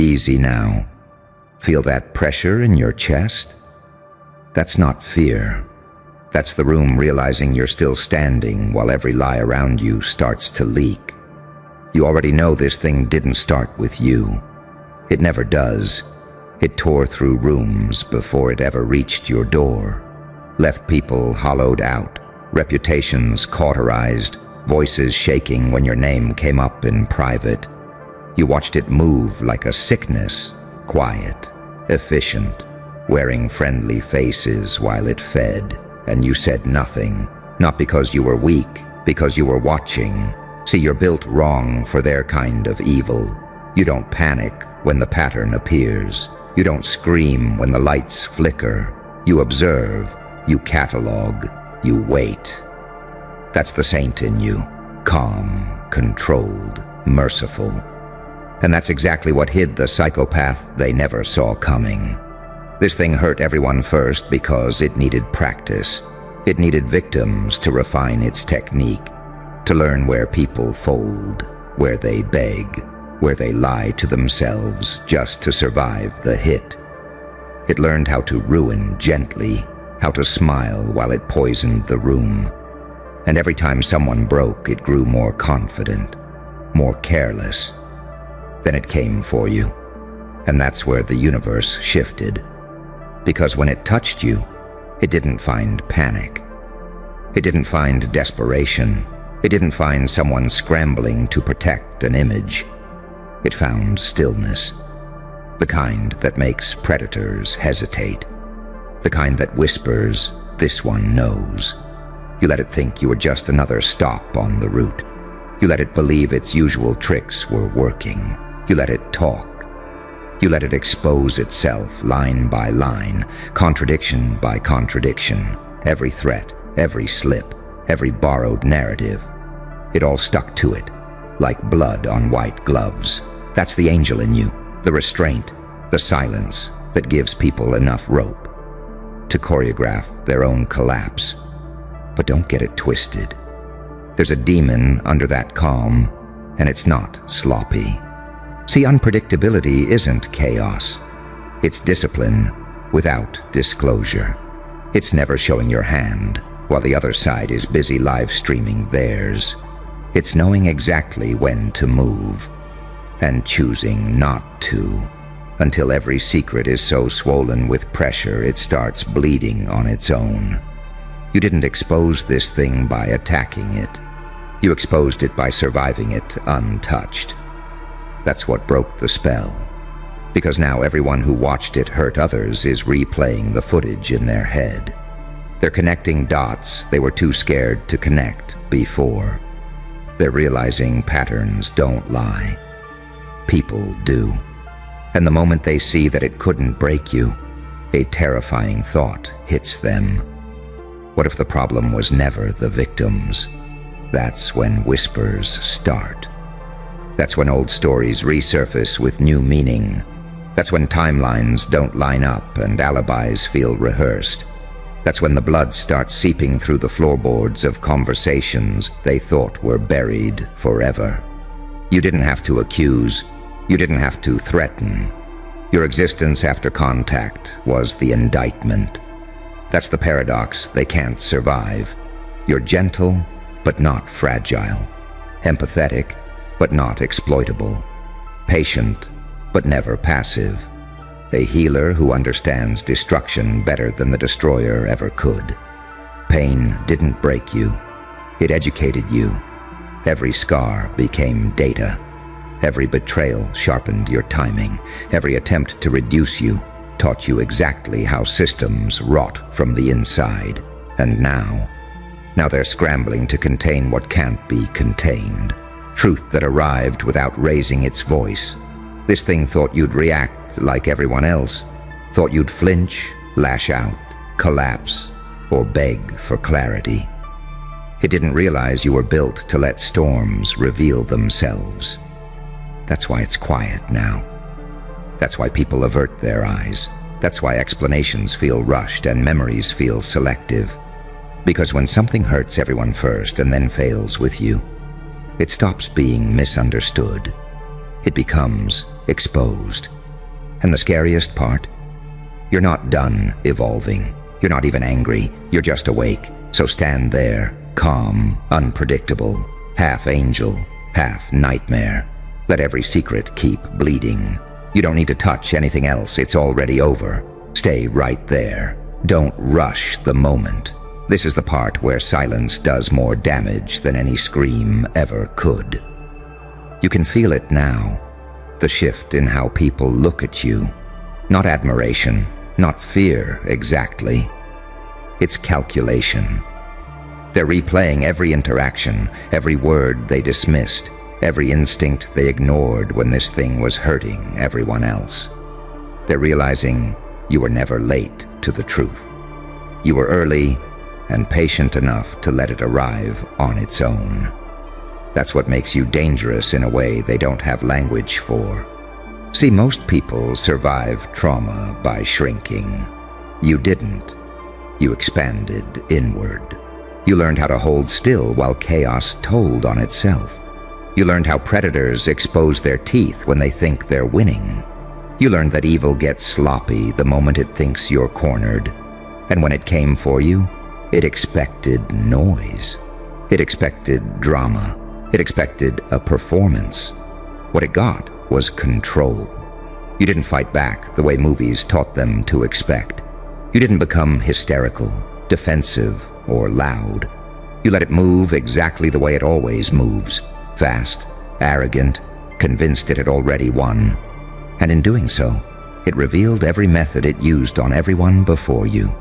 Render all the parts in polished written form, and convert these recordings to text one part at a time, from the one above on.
Easy now. Feel that pressure in your chest? That's not fear. That's the room realizing you're still standing while every lie around you starts to leak. You already know this thing didn't start with you. It never does. It tore through rooms before it ever reached your door. Left people hollowed out, reputations cauterized, voices shaking when your name came up in private. You watched it move like a sickness, quiet, efficient, wearing friendly faces while it fed, and you said nothing, not because you were weak, because you were watching. See, you're built wrong for their kind of evil. You don't panic when the pattern appears. You don't scream when the lights flicker. You observe, you catalog, you wait. That's the saint in you, calm, controlled, merciful. And that's exactly what hid the psychopath they never saw coming. This thing hurt everyone first because it needed practice. It needed victims to refine its technique, to learn where people fold, where they beg, where they lie to themselves just to survive the hit. It learned how to ruin gently, how to smile while it poisoned the room. And every time someone broke, it grew more confident, more careless. Then it came for you. And that's where the universe shifted. Because when it touched you, it didn't find panic. It didn't find desperation. It didn't find someone scrambling to protect an image. It found stillness. The kind that makes predators hesitate. The kind that whispers, "This one knows." You let it think you were just another stop on the route. You let it believe its usual tricks were working. You let it talk. You let it expose itself line by line, contradiction by contradiction, every threat, every slip, every borrowed narrative. It all stuck to it, like blood on white gloves. That's the angel in you, the restraint, the silence that gives people enough rope to choreograph their own collapse. But don't get it twisted. There's a demon under that calm, and it's not sloppy. See, unpredictability isn't chaos. It's discipline without disclosure. It's never showing your hand while the other side is busy live streaming theirs. It's knowing exactly when to move and choosing not to, until every secret is so swollen with pressure it starts bleeding on its own. You didn't expose this thing by attacking it. You exposed it by surviving it untouched. That's what broke the spell. Because now everyone who watched it hurt others is replaying the footage in their head. They're connecting dots they were too scared to connect before. They're realizing patterns don't lie. People do. And the moment they see that it couldn't break you, a terrifying thought hits them. What if the problem was never the victims? That's when whispers start. That's when old stories resurface with new meaning. That's when timelines don't line up and alibis feel rehearsed. That's when the blood starts seeping through the floorboards of conversations they thought were buried forever. You didn't have to accuse. You didn't have to threaten. Your existence after contact was the indictment. That's the paradox they can't survive. You're gentle, but not fragile. Empathetic, but not exploitable. Patient, but never passive. A healer who understands destruction better than the destroyer ever could. Pain didn't break you. It educated you. Every scar became data. Every betrayal sharpened your timing. Every attempt to reduce you taught you exactly how systems rot from the inside. And now they're scrambling to contain what can't be contained. Truth that arrived without raising its voice. This thing thought you'd react like everyone else. Thought you'd flinch, lash out, collapse, or beg for clarity. It didn't realize you were built to let storms reveal themselves. That's why it's quiet now. That's why people avert their eyes. That's why explanations feel rushed and memories feel selective. Because when something hurts everyone first and then fails with you, it stops being misunderstood. It becomes exposed. And the scariest part? You're not done evolving. You're not even angry. You're just awake. So stand there, calm, unpredictable, half angel, half nightmare. Let every secret keep bleeding. You don't need to touch anything else. It's already over. Stay right there. Don't rush the moment. This is the part where silence does more damage than any scream ever could. You can feel it now. The shift in how people look at you. Not admiration, not fear exactly. It's calculation. They're replaying every interaction, every word they dismissed, every instinct they ignored when this thing was hurting everyone else. They're realizing you were never late to the truth. You were early and patient enough to let it arrive on its own. That's what makes you dangerous in a way they don't have language for. See, most people survive trauma by shrinking. You didn't. You expanded inward. You learned how to hold still while chaos told on itself. You learned how predators expose their teeth when they think they're winning. You learned that evil gets sloppy the moment it thinks you're cornered. And when it came for you, it expected noise. It expected drama. It expected a performance. What it got was control. You didn't fight back the way movies taught them to expect. You didn't become hysterical, defensive, or loud. You let it move exactly the way it always moves. Fast, arrogant, convinced it had already won. And in doing so, it revealed every method it used on everyone before you.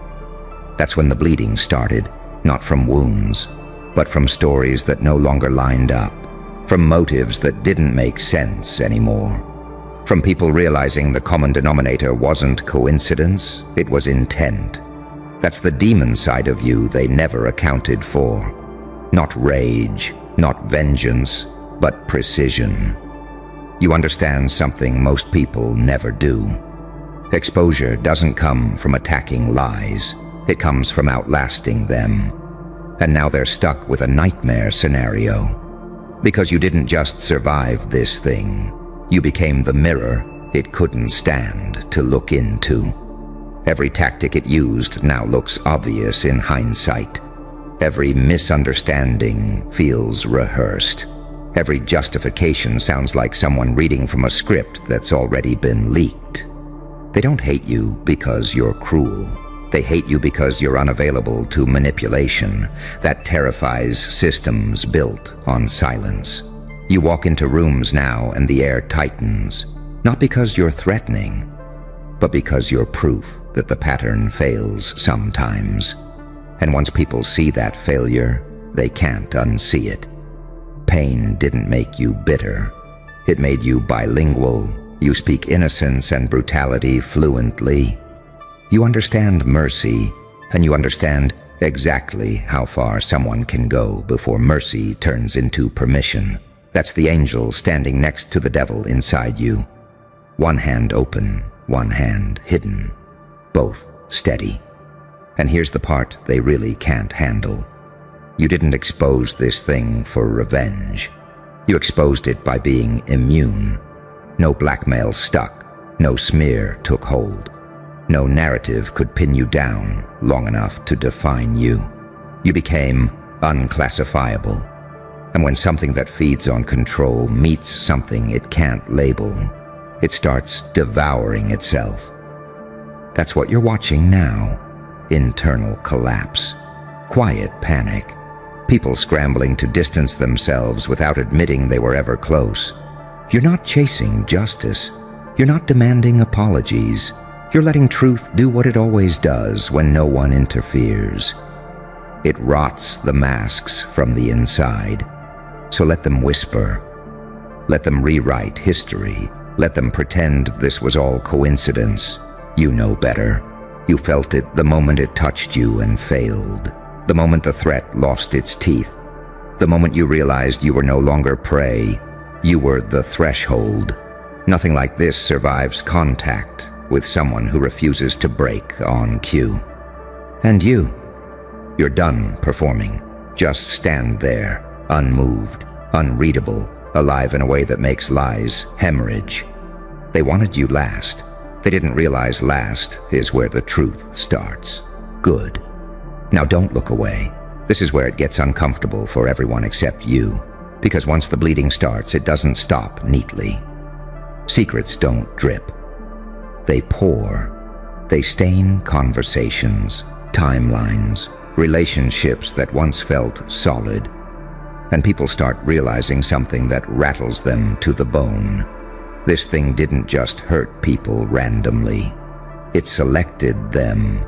That's when the bleeding started, not from wounds, but from stories that no longer lined up, from motives that didn't make sense anymore, from people realizing the common denominator wasn't coincidence, it was intent. That's the demon side of you they never accounted for. Not rage, not vengeance, but precision. You understand something most people never do. Exposure doesn't come from attacking lies. It comes from outlasting them. And now they're stuck with a nightmare scenario. Because you didn't just survive this thing. You became the mirror it couldn't stand to look into. Every tactic it used now looks obvious in hindsight. Every misunderstanding feels rehearsed. Every justification sounds like someone reading from a script that's already been leaked. They don't hate you because you're cruel. They hate you because you're unavailable to manipulation that terrifies systems built on silence. You walk into rooms now and the air tightens, not because you're threatening, but because you're proof that the pattern fails sometimes. And once people see that failure, they can't unsee it. Pain didn't make you bitter. It made you bilingual. You speak innocence and brutality fluently. You understand mercy, and you understand exactly how far someone can go before mercy turns into permission. That's the angel standing next to the devil inside you. One hand open, one hand hidden, both steady. And here's the part they really can't handle. You didn't expose this thing for revenge. You exposed it by being immune. No blackmail stuck, no smear took hold. No narrative could pin you down long enough to define you. You became unclassifiable. And when something that feeds on control meets something it can't label, it starts devouring itself. That's what you're watching now. Internal collapse. Quiet panic. People scrambling to distance themselves without admitting they were ever close. You're not chasing justice. You're not demanding apologies. You're letting truth do what it always does when no one interferes. It rots the masks from the inside. So let them whisper. Let them rewrite history. Let them pretend this was all coincidence. You know better. You felt it the moment it touched you and failed. The moment the threat lost its teeth. The moment you realized you were no longer prey. You were the threshold. Nothing like this survives contact with someone who refuses to break on cue. And you're done performing. Just stand there, unmoved, unreadable, alive in a way that makes lies hemorrhage. They wanted you last. They didn't realize last is where the truth starts. Good. Now don't look away. This is where it gets uncomfortable for everyone except you, because once the bleeding starts, it doesn't stop neatly. Secrets don't drip. They pour. They stain conversations, timelines, relationships that once felt solid. And people start realizing something that rattles them to the bone. This thing didn't just hurt people randomly. It selected them.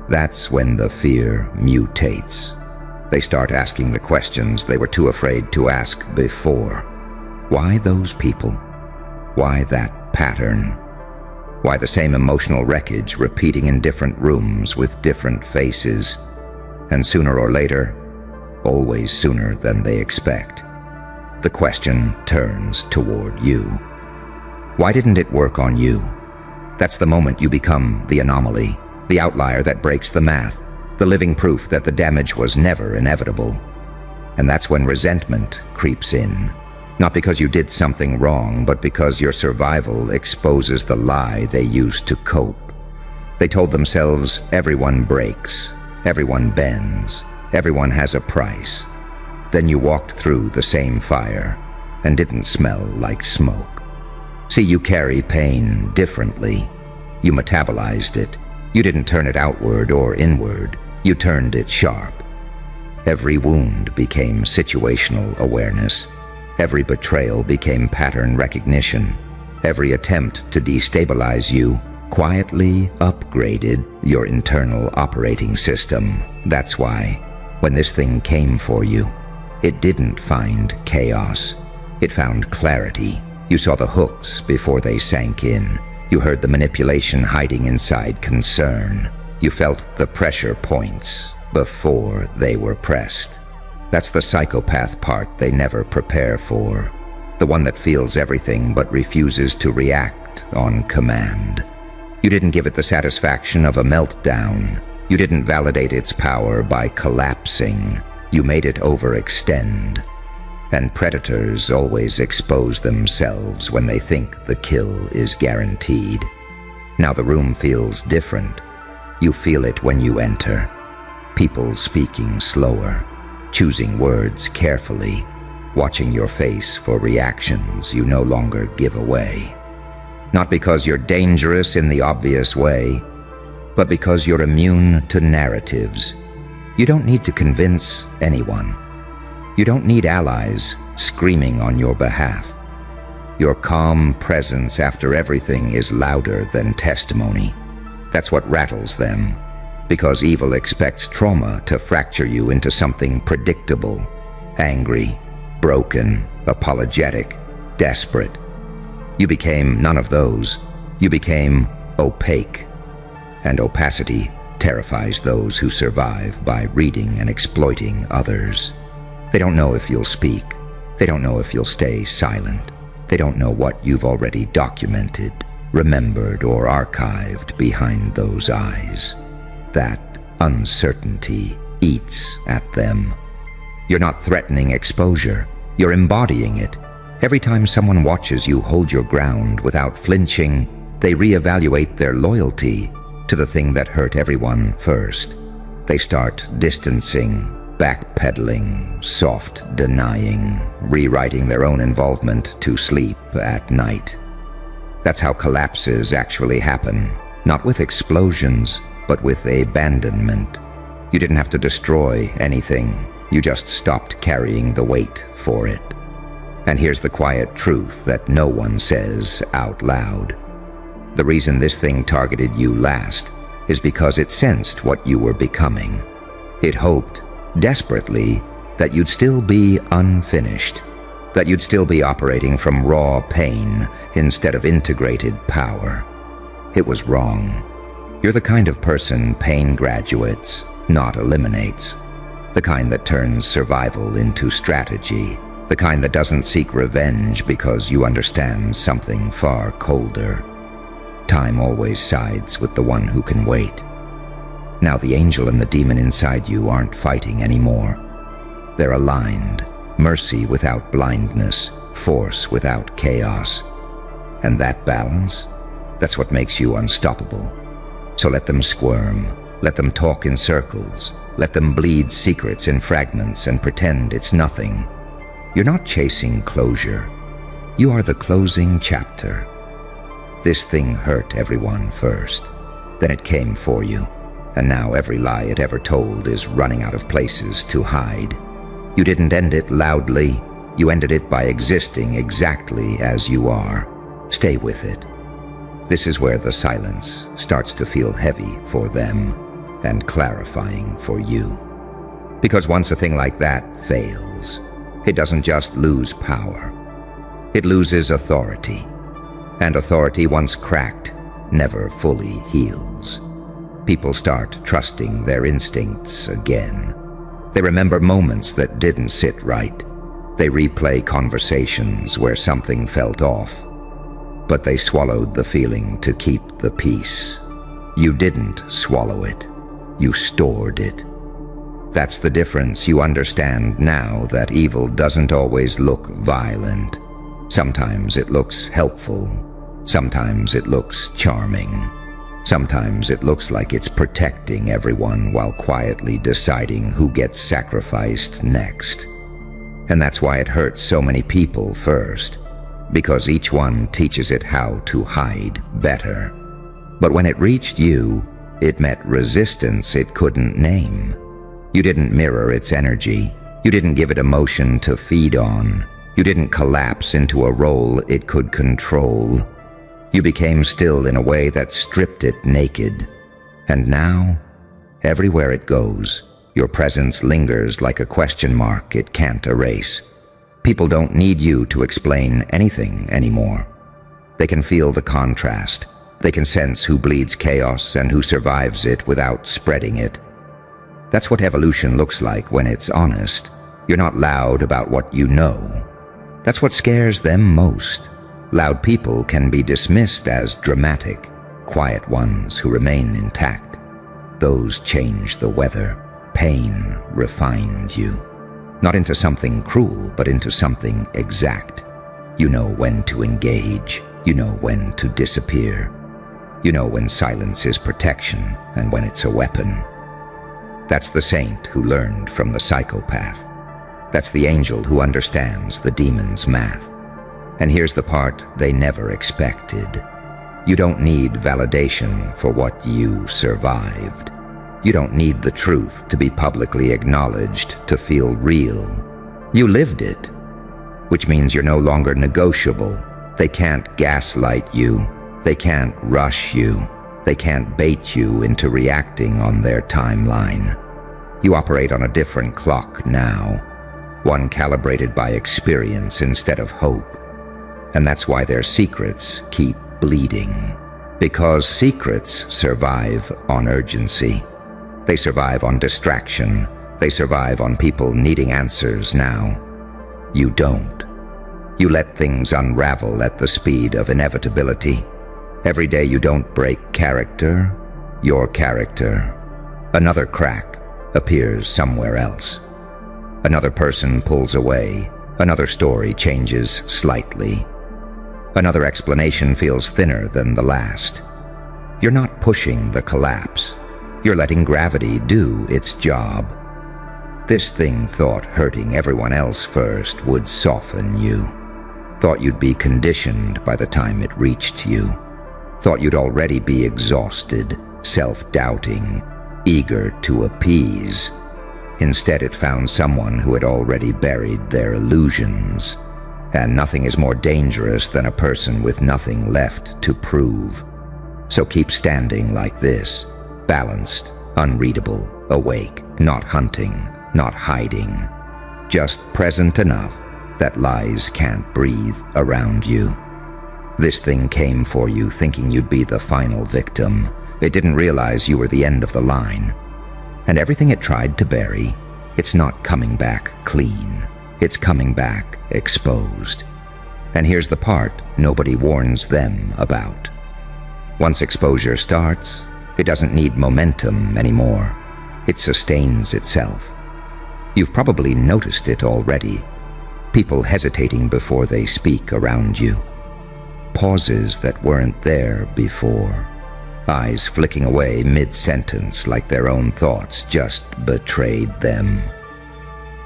That's when the fear mutates. They start asking the questions they were too afraid to ask before. Why those people? Why that pattern? Why the same emotional wreckage repeating in different rooms with different faces? And sooner or later, always sooner than they expect, the question turns toward you. Why didn't it work on you? That's the moment you become the anomaly, the outlier that breaks the math, the living proof that the damage was never inevitable. And that's when resentment creeps in. Not because you did something wrong, but because your survival exposes the lie they used to cope. They told themselves everyone breaks, everyone bends, everyone has a price. Then you walked through the same fire and didn't smell like smoke. See, you carry pain differently. You metabolized it. You didn't turn it outward or inward. You turned it sharp. Every wound became situational awareness. Every betrayal became pattern recognition. Every attempt to destabilize you quietly upgraded your internal operating system. That's why, when this thing came for you, it didn't find chaos. It found clarity. You saw the hooks before they sank in. You heard the manipulation hiding inside concern. You felt the pressure points before they were pressed. That's the psychopath part they never prepare for. The one that feels everything but refuses to react on command. You didn't give it the satisfaction of a meltdown. You didn't validate its power by collapsing. You made it overextend. And predators always expose themselves when they think the kill is guaranteed. Now the room feels different. You feel it when you enter. People speaking slower, choosing words carefully, watching your face for reactions you no longer give away. Not because you're dangerous in the obvious way, but because you're immune to narratives. You don't need to convince anyone. You don't need allies screaming on your behalf. Your calm presence after everything is louder than testimony. That's what rattles them, because evil expects trauma to fracture you into something predictable, angry, broken, apologetic, desperate. You became none of those. You became opaque. And opacity terrifies those who survive by reading and exploiting others. They don't know if you'll speak. They don't know if you'll stay silent. They don't know what you've already documented, remembered, or archived behind those eyes. That uncertainty eats at them. You're not threatening exposure. You're embodying it. Every time someone watches you hold your ground without flinching, they reevaluate their loyalty to the thing that hurt everyone first. They start distancing, backpedaling, soft denying, rewriting their own involvement to sleep at night. That's how collapses actually happen, not with explosions, but with abandonment. You didn't have to destroy anything. You just stopped carrying the weight for it. And here's the quiet truth that no one says out loud. The reason this thing targeted you last is because it sensed what you were becoming. It hoped, desperately, that you'd still be unfinished, that you'd still be operating from raw pain instead of integrated power. It was wrong. You're the kind of person pain graduates, not eliminates. The kind that turns survival into strategy. The kind that doesn't seek revenge because you understand something far colder. Time always sides with the one who can wait. Now the angel and the demon inside you aren't fighting anymore. They're aligned. Mercy without blindness. Force without chaos. And that balance, that's what makes you unstoppable. So let them squirm, let them talk in circles, let them bleed secrets in fragments and pretend it's nothing. You're not chasing closure. You are the closing chapter. This thing hurt everyone first. Then it came for you. And now every lie it ever told is running out of places to hide. You didn't end it loudly. You ended it by existing exactly as you are. Stay with it. This is where the silence starts to feel heavy for them and clarifying for you. Because once a thing like that fails, it doesn't just lose power. It loses authority. And authority, once cracked, never fully heals. People start trusting their instincts again. They remember moments that didn't sit right. They replay conversations where something felt off. But they swallowed the feeling to keep the peace. You didn't swallow it. You stored it. That's the difference. You understand now that evil doesn't always look violent. Sometimes it looks helpful. Sometimes it looks charming. Sometimes it looks like it's protecting everyone while quietly deciding who gets sacrificed next. And that's why it hurts so many people first, because each one teaches it how to hide better. But when it reached you, it met resistance it couldn't name. You didn't mirror its energy. You didn't give it emotion to feed on. You didn't collapse into a role it could control. You became still in a way that stripped it naked. And now, everywhere it goes, your presence lingers like a question mark it can't erase. People don't need you to explain anything anymore. They can feel the contrast. They can sense who bleeds chaos and who survives it without spreading it. That's what evolution looks like when it's honest. You're not loud about what you know. That's what scares them most. Loud people can be dismissed as dramatic. Quiet ones who remain intact, those change the weather. Pain refined you. Not into something cruel, but into something exact. You know when to engage. You know when to disappear. You know when silence is protection and when it's a weapon. That's the saint who learned from the psychopath. That's the angel who understands the demon's math. And here's the part they never expected. You don't need validation for what you survived. You don't need the truth to be publicly acknowledged to feel real. You lived it, which means you're no longer negotiable. They can't gaslight you. They can't rush you. They can't bait you into reacting on their timeline. You operate on a different clock now, one calibrated by experience instead of hope. And that's why their secrets keep bleeding. Because secrets survive on urgency. They survive on distraction. They survive on people needing answers now. You don't. You let things unravel at the speed of inevitability. Every day you don't break character, your character. Another crack appears somewhere else. Another person pulls away. Another story changes slightly. Another explanation feels thinner than the last. You're not pushing the collapse. You're letting gravity do its job. This thing thought hurting everyone else first would soften you. Thought you'd be conditioned by the time it reached you. Thought you'd already be exhausted, self-doubting, eager to appease. Instead, it found someone who had already buried their illusions. And nothing is more dangerous than a person with nothing left to prove. So keep standing like this. Balanced, unreadable, awake, not hunting, not hiding. Just present enough that lies can't breathe around you. This thing came for you thinking you'd be the final victim. It didn't realize you were the end of the line. And everything it tried to bury, it's not coming back clean. It's coming back exposed. And here's the part nobody warns them about. Once exposure starts, it doesn't need momentum anymore. It sustains itself. You've probably noticed it already. People hesitating before they speak around you. pauses that weren't there before. Eyes flicking away mid-sentence like their own thoughts just betrayed them.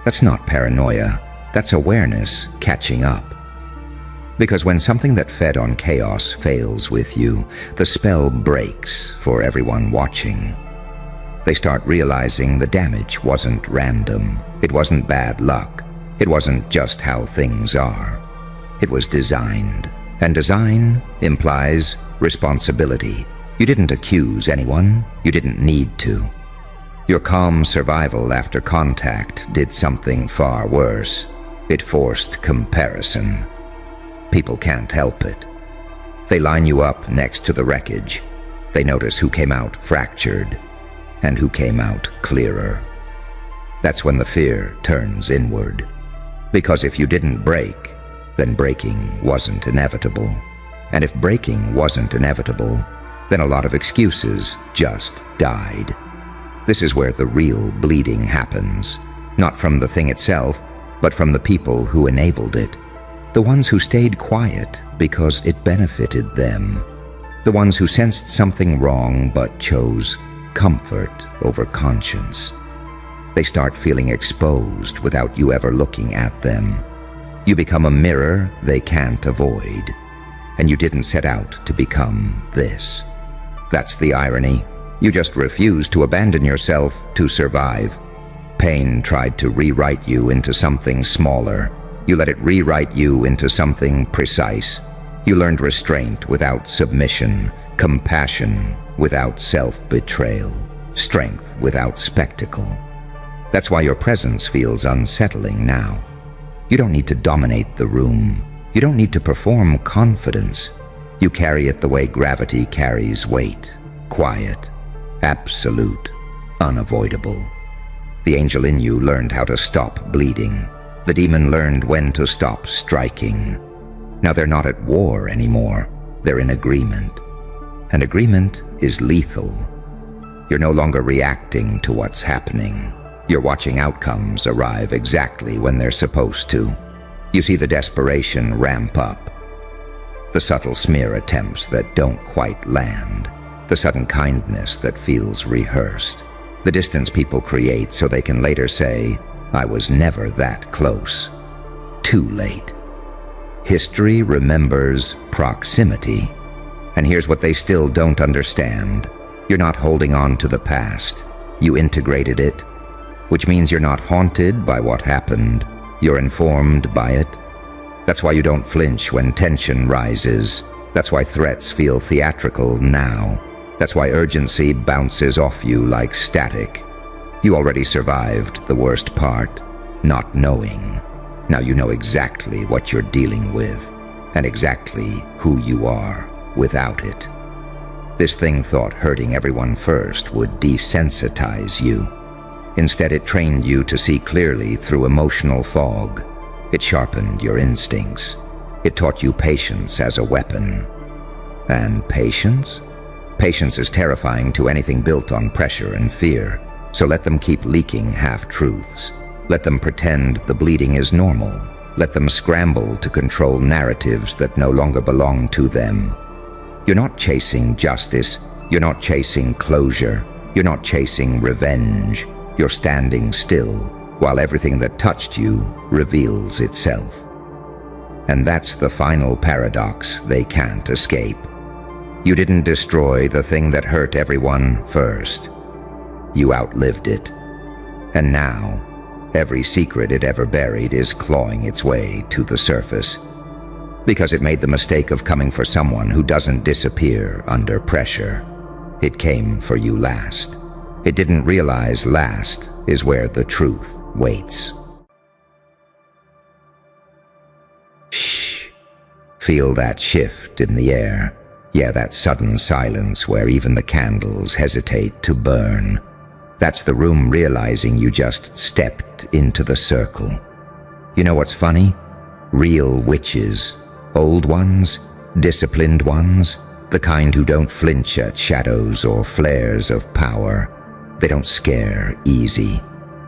That's not paranoia, that's awareness catching up. Because when something that fed on chaos fails with you, the spell breaks for everyone watching. They start realizing the damage wasn't random, it wasn't bad luck, it wasn't just how things are. It was designed, and design implies responsibility. You didn't accuse anyone, you didn't need to. Your calm survival after contact did something far worse. It forced comparison. People can't help it. They line you up next to the wreckage. They notice who came out fractured and who came out clearer. That's when the fear turns inward. Because if you didn't break, then breaking wasn't inevitable. And if breaking wasn't inevitable, then a lot of excuses just died. This is where the real bleeding happens. Not from the thing itself, but from the people who enabled it. The ones who stayed quiet because it benefited them. The ones who sensed something wrong but chose comfort over conscience. They start feeling exposed without you ever looking at them. You become a mirror they can't avoid. And you didn't set out to become this. That's the irony. You just refused to abandon yourself to survive. Pain tried to rewrite you into something smaller. You let it rewrite you into something precise. You learned restraint without submission, compassion without self-betrayal, strength without spectacle. That's why your presence feels unsettling now. You don't need to dominate the room. You don't need to perform confidence. You carry it the way gravity carries weight. Quiet, absolute, unavoidable. The angel in you learned how to stop bleeding. The demon learned when to stop striking. Now they're not at war anymore. They're in agreement. And agreement is lethal. You're no longer reacting to what's happening. You're watching outcomes arrive exactly when they're supposed to. You see the desperation ramp up. The subtle smear attempts that don't quite land. The sudden kindness that feels rehearsed. The distance people create so they can later say, I was never that close. Too late. History remembers proximity. And here's what they still don't understand. You're not holding on to the past. You integrated it, which means you're not haunted by what happened. You're informed by it. That's why you don't flinch when tension rises. That's why threats feel theatrical now. That's why urgency bounces off you like static. You already survived the worst part, not knowing. Now you know exactly what you're dealing with, and exactly who you are without it. This thing thought hurting everyone first would desensitize you. Instead, it trained you to see clearly through emotional fog. It sharpened your instincts. It taught you patience as a weapon. And patience? Patience is terrifying to anything built on pressure and fear. So let them keep leaking half-truths. Let them pretend the bleeding is normal. Let them scramble to control narratives that no longer belong to them. You're not chasing justice. You're not chasing closure. You're not chasing revenge. You're standing still while everything that touched you reveals itself. And that's the final paradox they can't escape. You didn't destroy the thing that hurt everyone first. You outlived it. And now, every secret it ever buried is clawing its way to the surface. Because it made the mistake of coming for someone who doesn't disappear under pressure. It came for you last. It didn't realize last is where the truth waits. Shh. Feel that shift in the air. Yeah, that sudden silence where even the candles hesitate to burn. That's the room realizing you just stepped into the circle. You know what's funny? Real witches, old ones, disciplined ones, the kind who don't flinch at shadows or flares of power. They don't scare easy.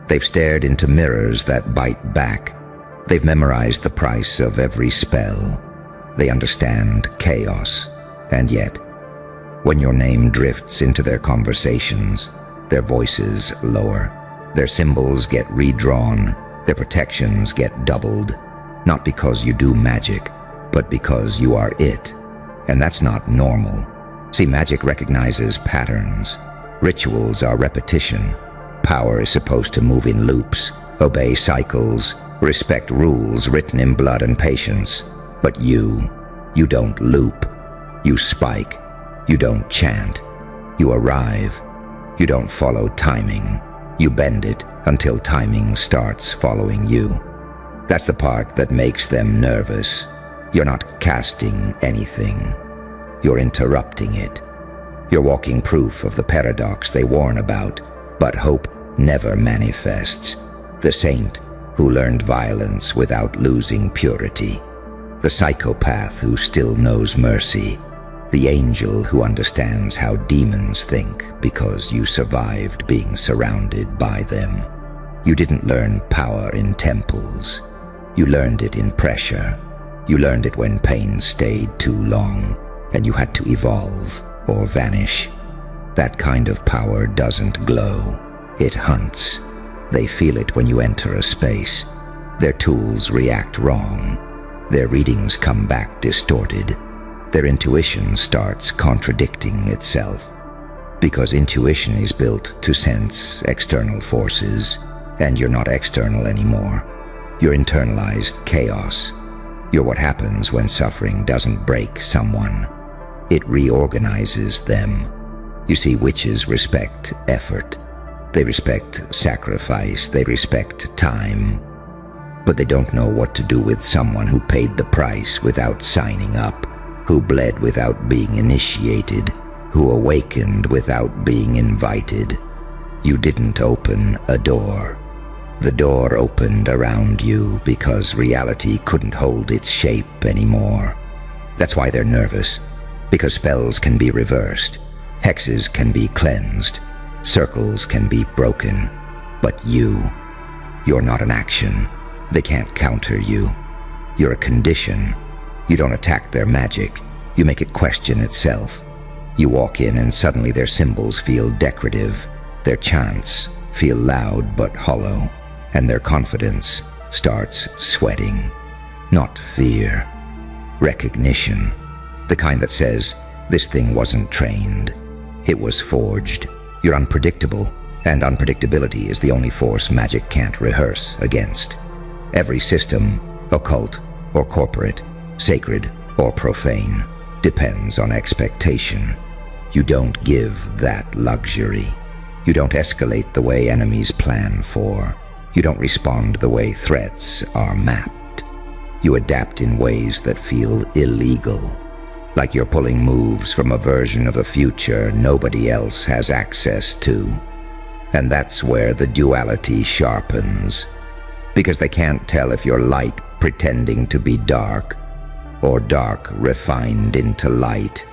They've stared into mirrors that bite back. They've memorized the price of every spell. They understand chaos. And yet, when your name drifts into their conversations, their voices lower, their symbols get redrawn, their protections get doubled, not because you do magic, but because you are it. And that's not normal. See, magic recognizes patterns. Rituals are repetition. Power is supposed to move in loops, obey cycles, respect rules written in blood and patience. But you don't loop. You spike. You don't chant. You arrive. You don't follow timing. You bend it until timing starts following you. That's the part that makes them nervous. You're not casting anything. You're interrupting it. You're walking proof of the paradox they warn about, but hope never manifests. The saint who learned violence without losing purity. The psychopath who still knows mercy. The angel who understands how demons think because you survived being surrounded by them. You didn't learn power in temples. You learned it in pressure. You learned it when pain stayed too long, and you had to evolve or vanish. That kind of power doesn't glow. It hunts. They feel it when you enter a space. Their tools react wrong. Their readings come back distorted. Their intuition starts contradicting itself. Because intuition is built to sense external forces, and you're not external anymore. You're internalized chaos. You're what happens when suffering doesn't break someone. It reorganizes them. You see, witches respect effort. They respect sacrifice. They respect time. But they don't know what to do with someone who paid the price without signing up, who bled without being initiated, who awakened without being invited. You didn't open a door. The door opened around you because reality couldn't hold its shape anymore. That's why they're nervous. Because spells can be reversed, hexes can be cleansed, circles can be broken. But you're not an action. They can't counter you. You're a condition. You don't attack their magic. You make it question itself. You walk in and suddenly their symbols feel decorative. Their chants feel loud but hollow. And their confidence starts sweating. Not fear. Recognition. The kind that says, this thing wasn't trained. It was forged. You're unpredictable, and unpredictability is the only force magic can't rehearse against. Every system, occult or corporate, sacred or profane, depends on expectation. You don't give that luxury. You don't escalate the way enemies plan for. You don't respond the way threats are mapped. You adapt in ways that feel illegal, like you're pulling moves from a version of the future nobody else has access to. And that's where the duality sharpens, because they can't tell if you're light pretending to be dark, or dark refined into light.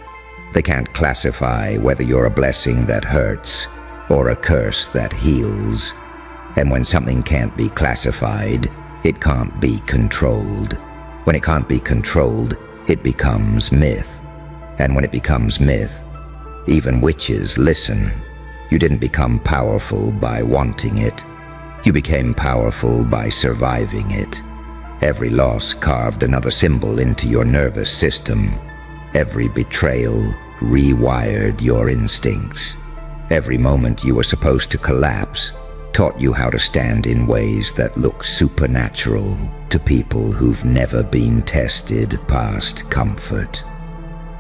They can't classify whether you're a blessing that hurts, or a curse that heals. And when something can't be classified, it can't be controlled. When it can't be controlled, it becomes myth. And when it becomes myth, even witches listen. You didn't become powerful by wanting it. You became powerful by surviving it. Every loss carved another symbol into your nervous system. Every betrayal rewired your instincts. Every moment you were supposed to collapse taught you how to stand in ways that look supernatural to people who've never been tested past comfort.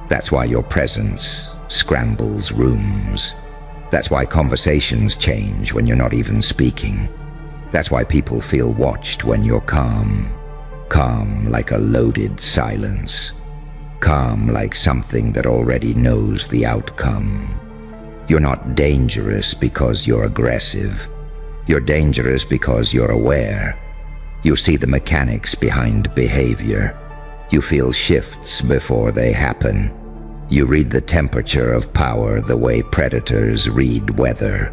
That's why your presence scrambles rooms. That's why conversations change when you're not even speaking. That's why people feel watched when you're calm. Calm like a loaded silence. Calm like something that already knows the outcome. You're not dangerous because you're aggressive. You're dangerous because you're aware. You see the mechanics behind behavior. You feel shifts before they happen. You read the temperature of power the way predators read weather.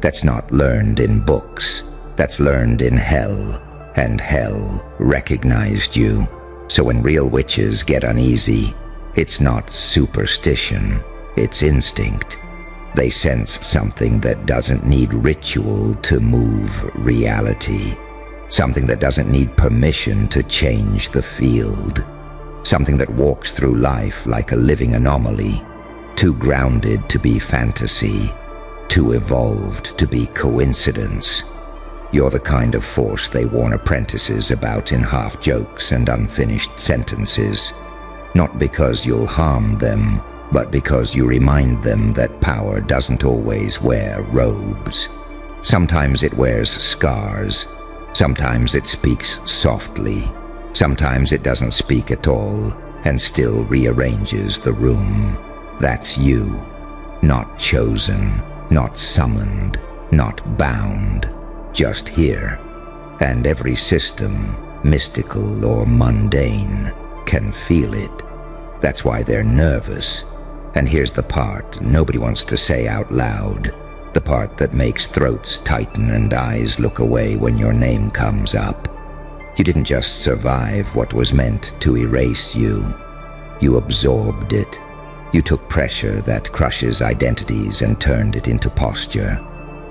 That's not learned in books. That's learned in hell. And hell recognized you. So when real witches get uneasy, it's not superstition, it's instinct. They sense something that doesn't need ritual to move reality. Something that doesn't need permission to change the field. Something that walks through life like a living anomaly, too grounded to be fantasy, too evolved to be coincidence. You're the kind of force they warn apprentices about in half-jokes and unfinished sentences. Not because you'll harm them, but because you remind them that power doesn't always wear robes. Sometimes it wears scars. Sometimes it speaks softly. Sometimes it doesn't speak at all and still rearranges the room. That's you. Not chosen, not summoned, not bound. Just here. And every system, mystical or mundane, can feel it. That's why they're nervous. And here's the part nobody wants to say out loud. The part that makes throats tighten and eyes look away when your name comes up. You didn't just survive what was meant to erase you. You absorbed it. You took pressure that crushes identities and turned it into posture.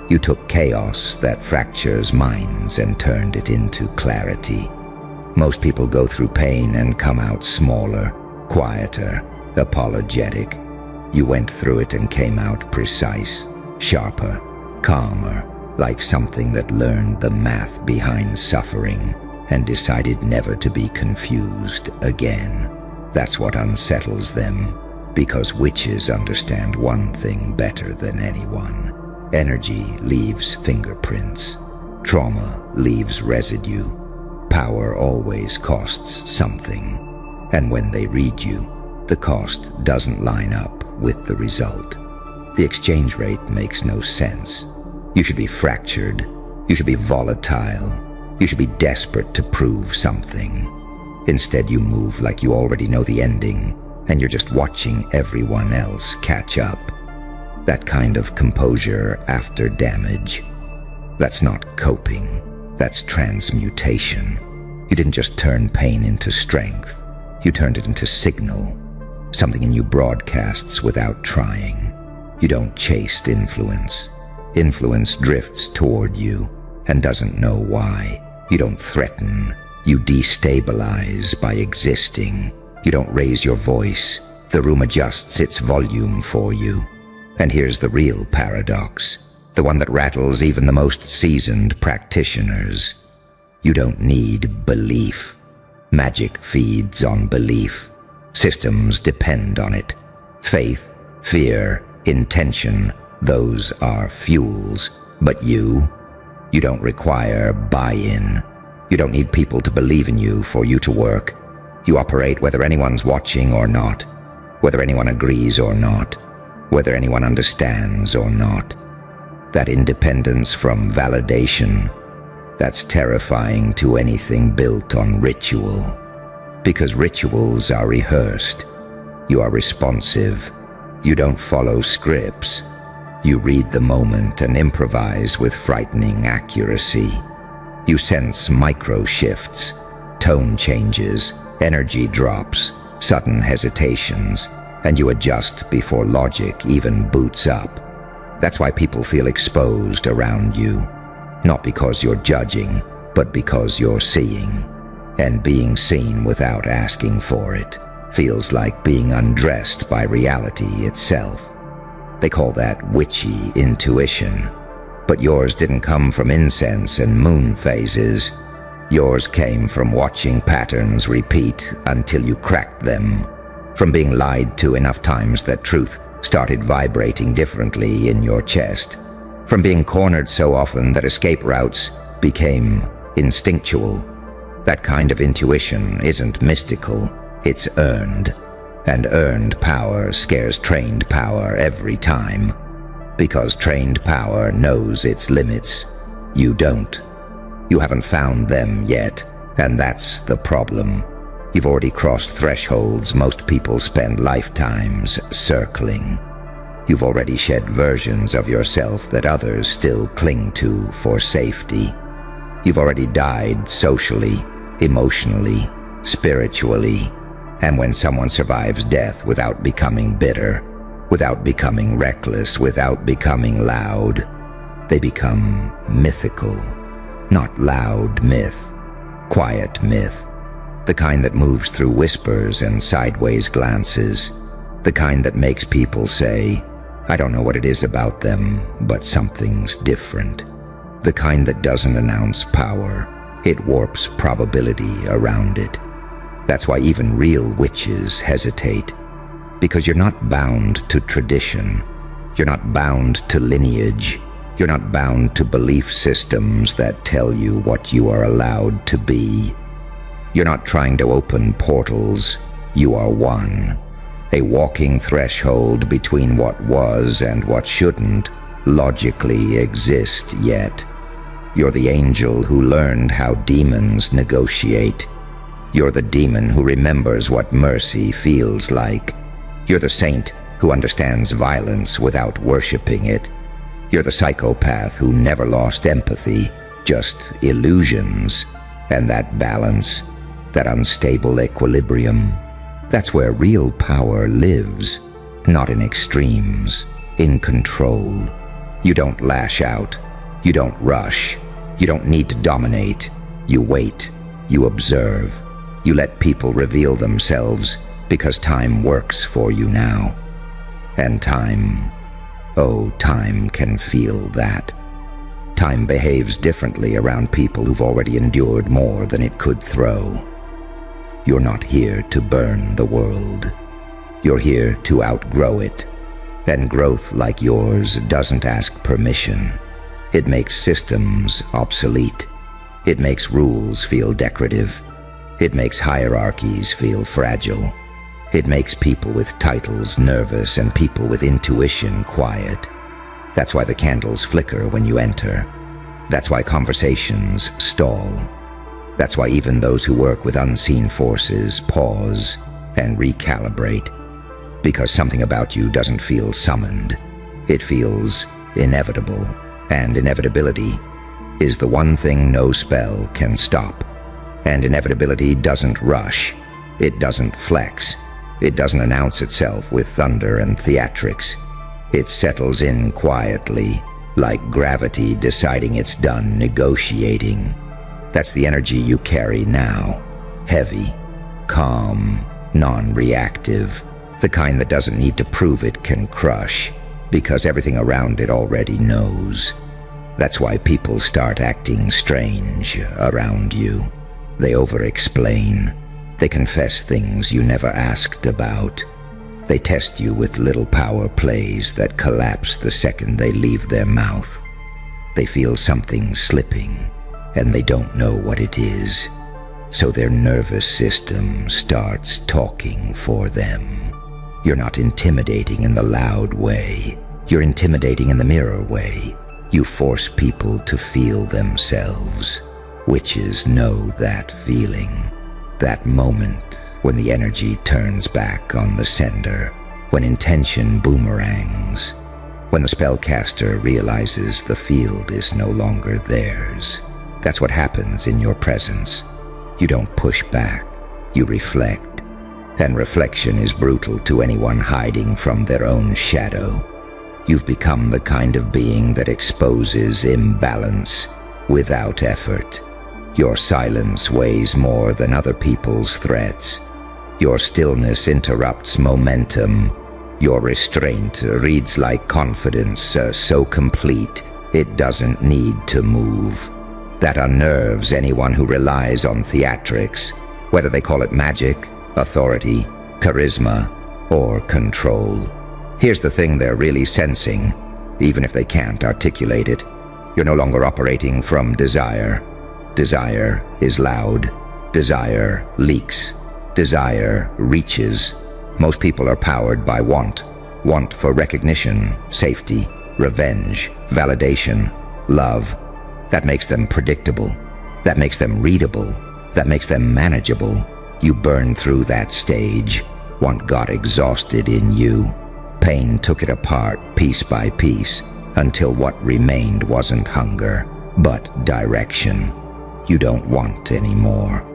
You took chaos that fractures minds and turned it into clarity. Most people go through pain and come out smaller, quieter, apologetic. You went through it and came out precise, sharper, calmer, like something that learned the math behind suffering and decided never to be confused again. That's what unsettles them, because witches understand one thing better than anyone. Energy leaves fingerprints. Trauma leaves residue. Power always costs something. And when they read you, the cost doesn't line up with the result. The exchange rate makes no sense. You should be fractured. You should be volatile. You should be desperate to prove something. Instead, you move like you already know the ending, and you're just watching everyone else catch up. That kind of composure after damage. That's not coping. That's transmutation. You didn't just turn pain into strength. You turned it into signal. Something in you broadcasts without trying. You don't chase influence. Influence drifts toward you and doesn't know why. You don't threaten. You destabilize by existing. You don't raise your voice. The room adjusts its volume for you. And here's the real paradox, the one that rattles even the most seasoned practitioners. You don't need belief. Magic feeds on belief. Systems depend on it. Faith, fear, intention, those are fuels. But you don't require buy-in. You don't need people to believe in you for you to work. You operate whether anyone's watching or not, whether anyone agrees or not, whether anyone understands or not. That independence from validation, that's terrifying to anything built on ritual. Because rituals are rehearsed. You are responsive. You don't follow scripts. You read the moment and improvise with frightening accuracy. You sense micro shifts, tone changes, energy drops, sudden hesitations, and you adjust before logic even boots up. That's why people feel exposed around you. Not because you're judging, but because you're seeing. And being seen without asking for it feels like being undressed by reality itself. They call that witchy intuition. But yours didn't come from incense and moon phases. Yours came from watching patterns repeat until you cracked them. From being lied to enough times that truth started vibrating differently in your chest. From being cornered so often that escape routes became instinctual. That kind of intuition isn't mystical, it's earned. And earned power scares trained power every time. Because trained power knows its limits. You don't. You haven't found them yet, and that's the problem. You've already crossed thresholds most people spend lifetimes circling. You've already shed versions of yourself that others still cling to for safety. You've already died socially, emotionally, spiritually. And when someone survives death without becoming bitter, without becoming reckless, without becoming loud, they become mythical. Not loud myth, quiet myth. The kind that moves through whispers and sideways glances. The kind that makes people say, I don't know what it is about them, but something's different. The kind that doesn't announce power. It warps probability around it. That's why even real witches hesitate. Because you're not bound to tradition. You're not bound to lineage. You're not bound to belief systems that tell you what you are allowed to be. You're not trying to open portals. You are one. A walking threshold between what was and what shouldn't logically exist yet. You're the angel who learned how demons negotiate. You're the demon who remembers what mercy feels like. You're the saint who understands violence without worshiping it. You're the psychopath who never lost empathy, just illusions. And that balance, that unstable equilibrium, that's where real power lives. Not in extremes, in control. You don't lash out. You don't rush. You don't need to dominate. You wait. You observe. You let people reveal themselves because time works for you now. And time, oh, time can feel that. Time behaves differently around people who've already endured more than it could throw. You're not here to burn the world. You're here to outgrow it. And growth like yours doesn't ask permission. It makes systems obsolete. It makes rules feel decorative. It makes hierarchies feel fragile. It makes people with titles nervous and people with intuition quiet. That's why the candles flicker when you enter. That's why conversations stall. That's why even those who work with unseen forces pause and recalibrate. Because something about you doesn't feel summoned. It feels inevitable. And inevitability is the one thing no spell can stop. And inevitability doesn't rush. It doesn't flex. It doesn't announce itself with thunder and theatrics. It settles in quietly, like gravity deciding it's done negotiating. That's the energy you carry now. Heavy, calm, non-reactive. The kind that doesn't need to prove it can crush, because everything around it already knows. That's why people start acting strange around you. They over-explain. They confess things you never asked about. They test you with little power plays that collapse the second they leave their mouth. They feel something slipping, and they don't know what it is. So their nervous system starts talking for them. You're not intimidating in the loud way. You're intimidating in the mirror way. You force people to feel themselves. Witches know that feeling. That moment when the energy turns back on the sender. When intention boomerangs. When the spellcaster realizes the field is no longer theirs. That's what happens in your presence. You don't push back. You reflect. And reflection is brutal to anyone hiding from their own shadow. You've become the kind of being that exposes imbalance without effort. Your silence weighs more than other people's threats. Your stillness interrupts momentum. Your restraint reads like confidence so complete it doesn't need to move. That unnerves anyone who relies on theatrics, whether they call it magic, authority, charisma, or control. Here's the thing they're really sensing, even if they can't articulate it. You're no longer operating from desire. Desire is loud. Desire leaks. Desire reaches. Most people are powered by want. Want for recognition, safety, revenge, validation, love. That makes them predictable. That makes them readable. That makes them manageable. You burn through that stage. Want got exhausted in you. Pain took it apart piece by piece until what remained wasn't hunger, but direction. You don't want anymore.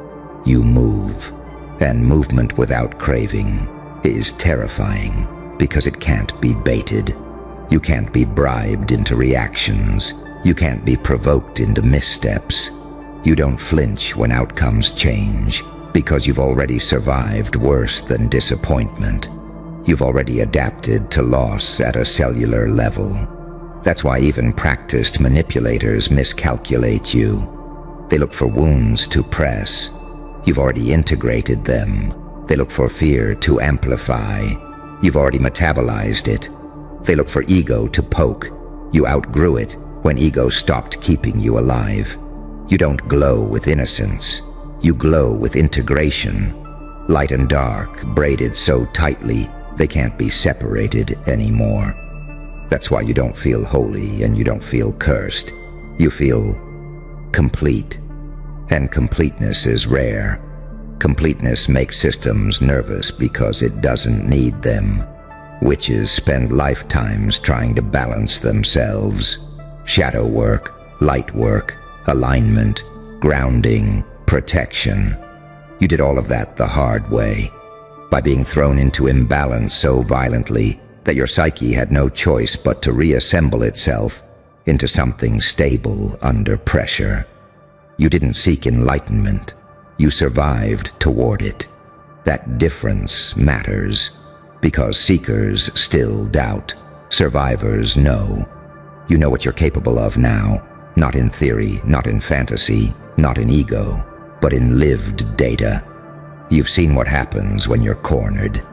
You move. And movement without craving is terrifying because it can't be baited. You can't be bribed into reactions. You can't be provoked into missteps. You don't flinch when outcomes change because you've already survived worse than disappointment. You've already adapted to loss at a cellular level. That's why even practiced manipulators miscalculate you. They look for wounds to press. You've already integrated them. They look for fear to amplify. You've already metabolized it. They look for ego to poke. You outgrew it when ego stopped keeping you alive. You don't glow with innocence. You glow with integration. Light and dark, braided so tightly they can't be separated anymore. That's why you don't feel holy and you don't feel cursed. You feel complete. And completeness is rare. Completeness makes systems nervous because it doesn't need them. Witches spend lifetimes trying to balance themselves. Shadow work, light work, alignment, grounding, protection. You did all of that the hard way, by being thrown into imbalance so violently that your psyche had no choice but to reassemble itself into something stable under pressure. You didn't seek enlightenment. You survived toward it. That difference matters, because seekers still doubt. Survivors know. You know what you're capable of now, not in theory, not in fantasy, not in ego, but in lived data. You've seen what happens when you're cornered.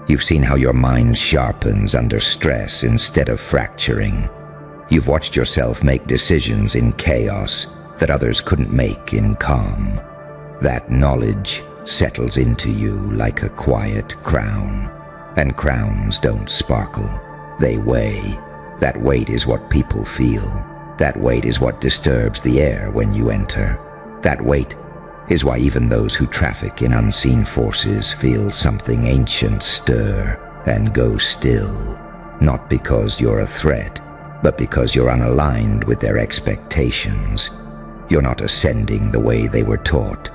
You've seen how your mind sharpens under stress instead of fracturing. You've watched yourself make decisions in chaos that others couldn't make in calm. That knowledge settles into you like a quiet crown. And crowns don't sparkle, they weigh. That weight is what people feel. That weight is what disturbs the air when you enter. That weight is why even those who traffic in unseen forces feel something ancient stir and go still. Not because you're a threat, but because you're unaligned with their expectations. You're not ascending the way they were taught.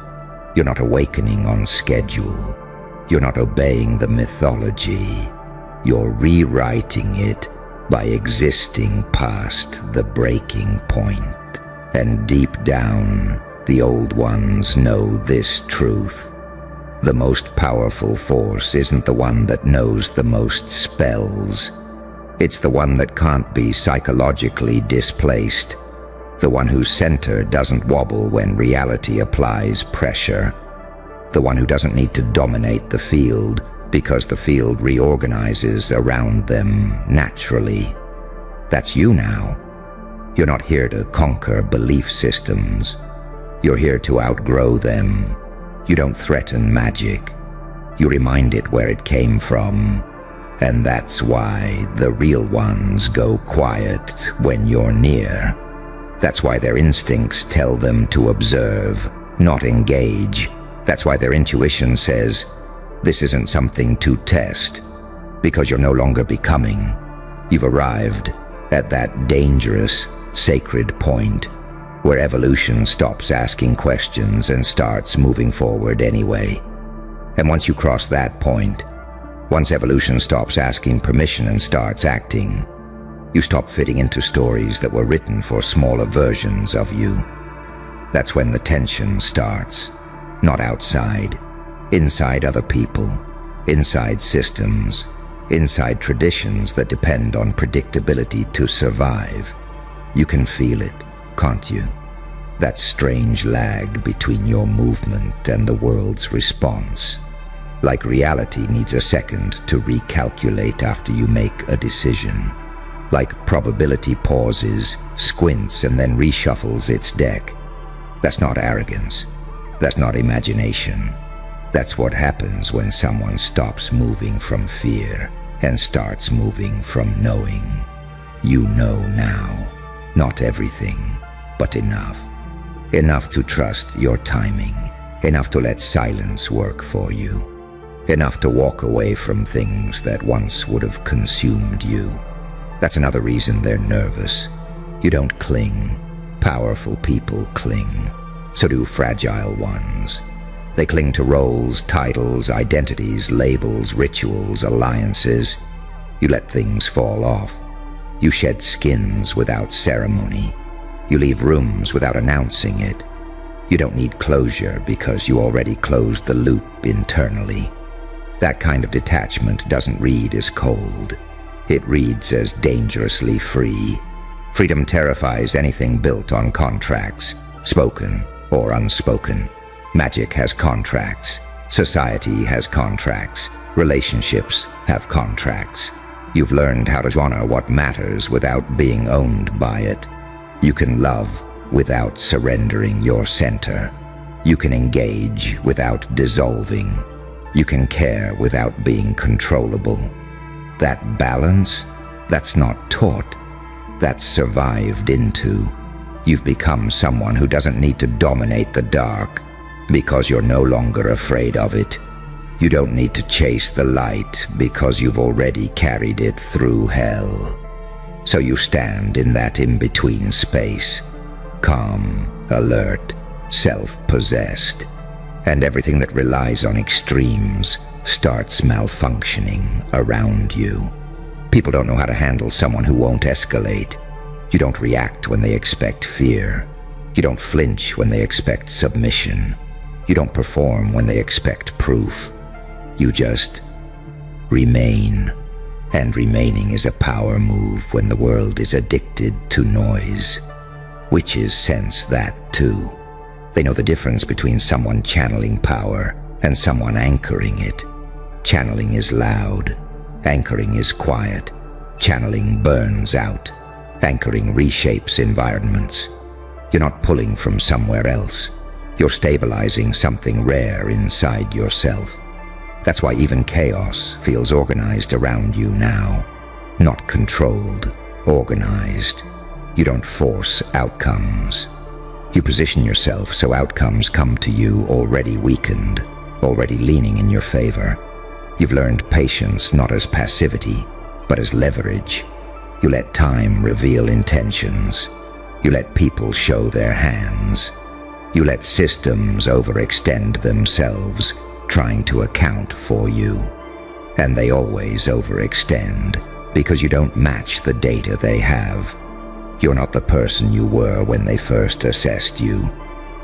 You're not awakening on schedule. You're not obeying the mythology. You're rewriting it by existing past the breaking point. And deep down, the old ones know this truth. The most powerful force isn't the one that knows the most spells. It's the one that can't be psychologically displaced. The one whose center doesn't wobble when reality applies pressure. The one who doesn't need to dominate the field because the field reorganizes around them naturally. That's you now. You're not here to conquer belief systems. You're here to outgrow them. You don't threaten magic. You remind it where it came from. And that's why the real ones go quiet when you're near. That's why their instincts tell them to observe, not engage. That's why their intuition says, this isn't something to test, because you're no longer becoming. You've arrived at that dangerous, sacred point where evolution stops asking questions and starts moving forward anyway. And once you cross that point, once evolution stops asking permission and starts acting, you stop fitting into stories that were written for smaller versions of you. That's when the tension starts. Not outside, inside other people, inside systems, inside traditions that depend on predictability to survive. You can feel it, can't you? That strange lag between your movement and the world's response. Like reality needs a second to recalculate after you make a decision. Like probability pauses, squints, and then reshuffles its deck. That's not arrogance. That's not imagination. That's what happens when someone stops moving from fear and starts moving from knowing. You know now. Not everything, but enough. Enough to trust your timing. Enough to let silence work for you. Enough to walk away from things that once would have consumed you. That's another reason they're nervous. You don't cling. Powerful people cling. So do fragile ones. They cling to roles, titles, identities, labels, rituals, alliances. You let things fall off. You shed skins without ceremony. You leave rooms without announcing it. You don't need closure because you already closed the loop internally. That kind of detachment doesn't read as cold. It reads as dangerously free. Freedom terrifies anything built on contracts, spoken or unspoken. Magic has contracts. Society has contracts. Relationships have contracts. You've learned how to honor what matters without being owned by it. You can love without surrendering your center. You can engage without dissolving. You can care without being controllable. That balance, that's not taught. That's survived into. You've become someone who doesn't need to dominate the dark because you're no longer afraid of it. You don't need to chase the light because you've already carried it through hell. So you stand in that in-between space, calm, alert, self-possessed, and everything that relies on extremes starts malfunctioning around you. People don't know how to handle someone who won't escalate. You don't react when they expect fear. You don't flinch when they expect submission. You don't perform when they expect proof. You just remain. And remaining is a power move when the world is addicted to noise. Witches sense that too. They know the difference between someone channeling power and someone anchoring it. Channeling is loud. Anchoring is quiet. Channeling burns out. Anchoring reshapes environments. You're not pulling from somewhere else. You're stabilizing something rare inside yourself. That's why even chaos feels organized around you now. Not controlled, organized. You don't force outcomes. You position yourself so outcomes come to you already weakened, already leaning in your favor. You've learned patience not as passivity, but as leverage. You let time reveal intentions. You let people show their hands. You let systems overextend themselves, trying to account for you. And they always overextend, because you don't match the data they have. You're not the person you were when they first assessed you.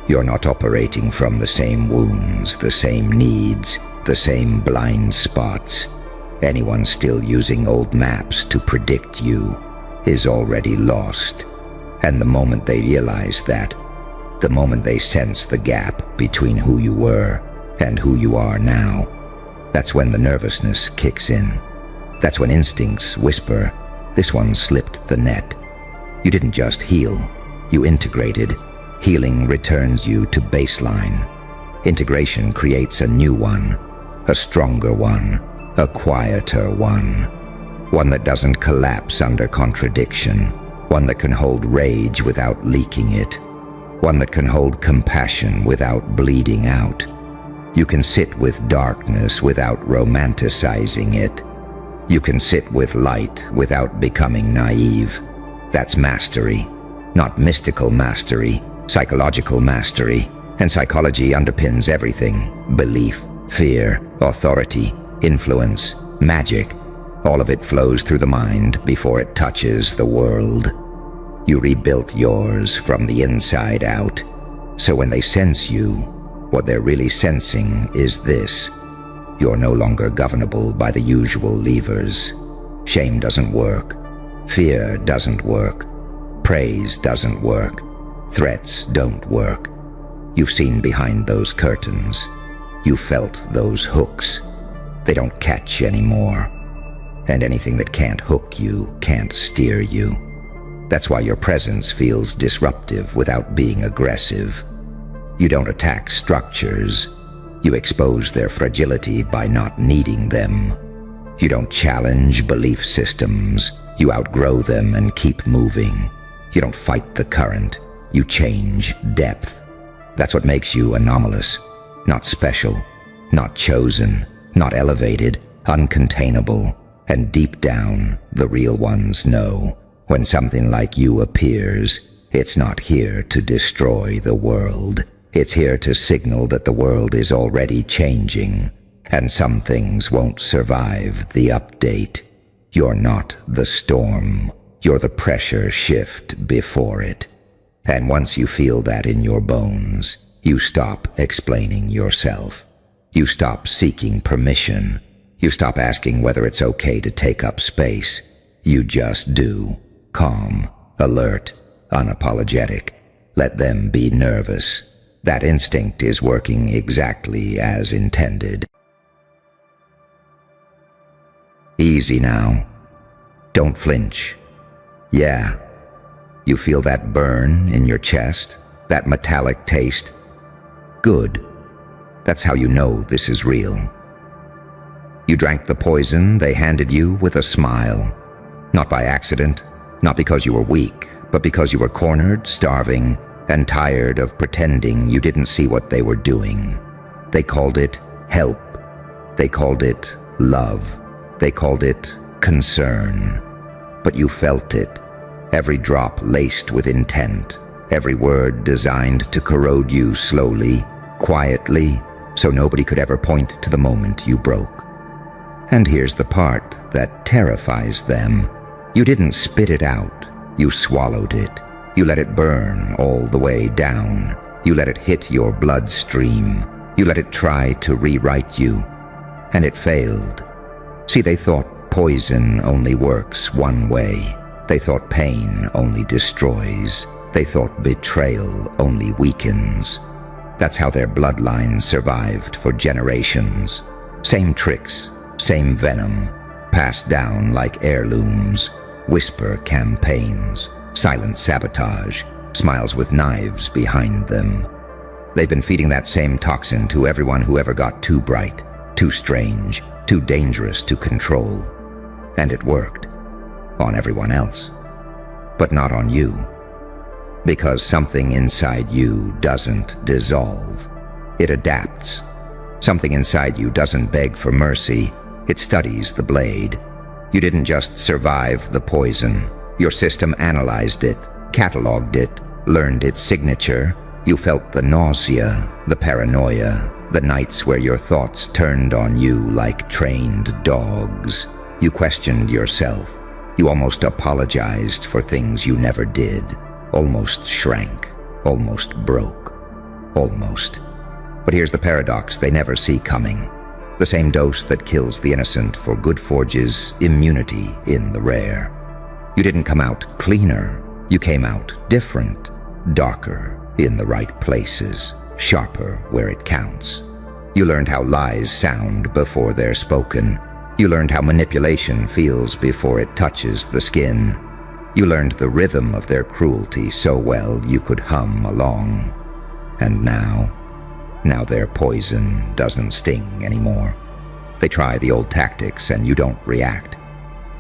You're not operating from the same wounds, the same needs, the same blind spots. Anyone still using old maps to predict you is already lost. And the moment they realize that, the moment they sense the gap between who you were and who you are now, that's when the nervousness kicks in. That's when instincts whisper, this one slipped the net. You didn't just heal, you integrated. Healing returns you to baseline. Integration creates a new one, a stronger one, a quieter one. One that doesn't collapse under contradiction. One that can hold rage without leaking it. One that can hold compassion without bleeding out. You can sit with darkness without romanticizing it. You can sit with light without becoming naive. That's mastery. Not mystical mastery, psychological mastery. And psychology underpins everything. Belief, fear, authority, influence, magic. All of it flows through the mind before it touches the world. You rebuilt yours from the inside out. So when they sense you, what they're really sensing is this. You're no longer governable by the usual levers. Shame doesn't work. Fear doesn't work. Praise doesn't work. Threats don't work. You've seen behind those curtains. You felt those hooks. They don't catch anymore. And anything that can't hook you can't steer you. That's why your presence feels disruptive without being aggressive. You don't attack structures. You expose their fragility by not needing them. You don't challenge belief systems. You outgrow them and keep moving. You don't fight the current. You change depth. That's what makes you anomalous. Not special. Not chosen. Not elevated. Uncontainable. And deep down, the real ones know, when something like you appears, it's not here to destroy the world. It's here to signal that the world is already changing, and some things won't survive the update. You're not the storm. You're the pressure shift before it. And once you feel that in your bones, you stop explaining yourself. You stop seeking permission. You stop asking whether it's okay to take up space. You just do. Calm, alert, unapologetic. Let them be nervous. That instinct is working exactly as intended. Easy now. Don't flinch. Yeah. You feel that burn in your chest? That metallic taste? Good. That's how you know this is real. You drank the poison they handed you with a smile. Not by accident, not because you were weak, but because you were cornered, starving, and tired of pretending you didn't see what they were doing. They called it help. They called it love. They called it concern. But you felt it. Every drop laced with intent. Every word designed to corrode you slowly, quietly, so nobody could ever point to the moment you broke. And here's the part that terrifies them. You didn't spit it out. You swallowed it. You let it burn all the way down. You let it hit your bloodstream. You let it try to rewrite you. And it failed. See, they thought poison only works one way. They thought pain only destroys. They thought betrayal only weakens. That's how their bloodline survived for generations. Same tricks, same venom, passed down like heirlooms. Whisper campaigns, silent sabotage, smiles with knives behind them. They've been feeding that same toxin to everyone who ever got too bright, too strange, too dangerous to control. And it worked. On everyone else. But not on you. Because something inside you doesn't dissolve. It adapts. Something inside you doesn't beg for mercy. It studies the blade. You didn't just survive the poison. Your system analyzed it, cataloged it, learned its signature. You felt the nausea, the paranoia, the nights where your thoughts turned on you like trained dogs. You questioned yourself. You almost apologized for things you never did. Almost shrank. Almost broke. Almost. But here's the paradox they never see coming. The same dose that kills the innocent for good forges immunity in the rare. You didn't come out cleaner. You came out different. Darker in the right places. Sharper where it counts. You learned how lies sound before they're spoken. You learned how manipulation feels before it touches the skin. You learned the rhythm of their cruelty so well you could hum along. And now their poison doesn't sting anymore. They try the old tactics and you don't react.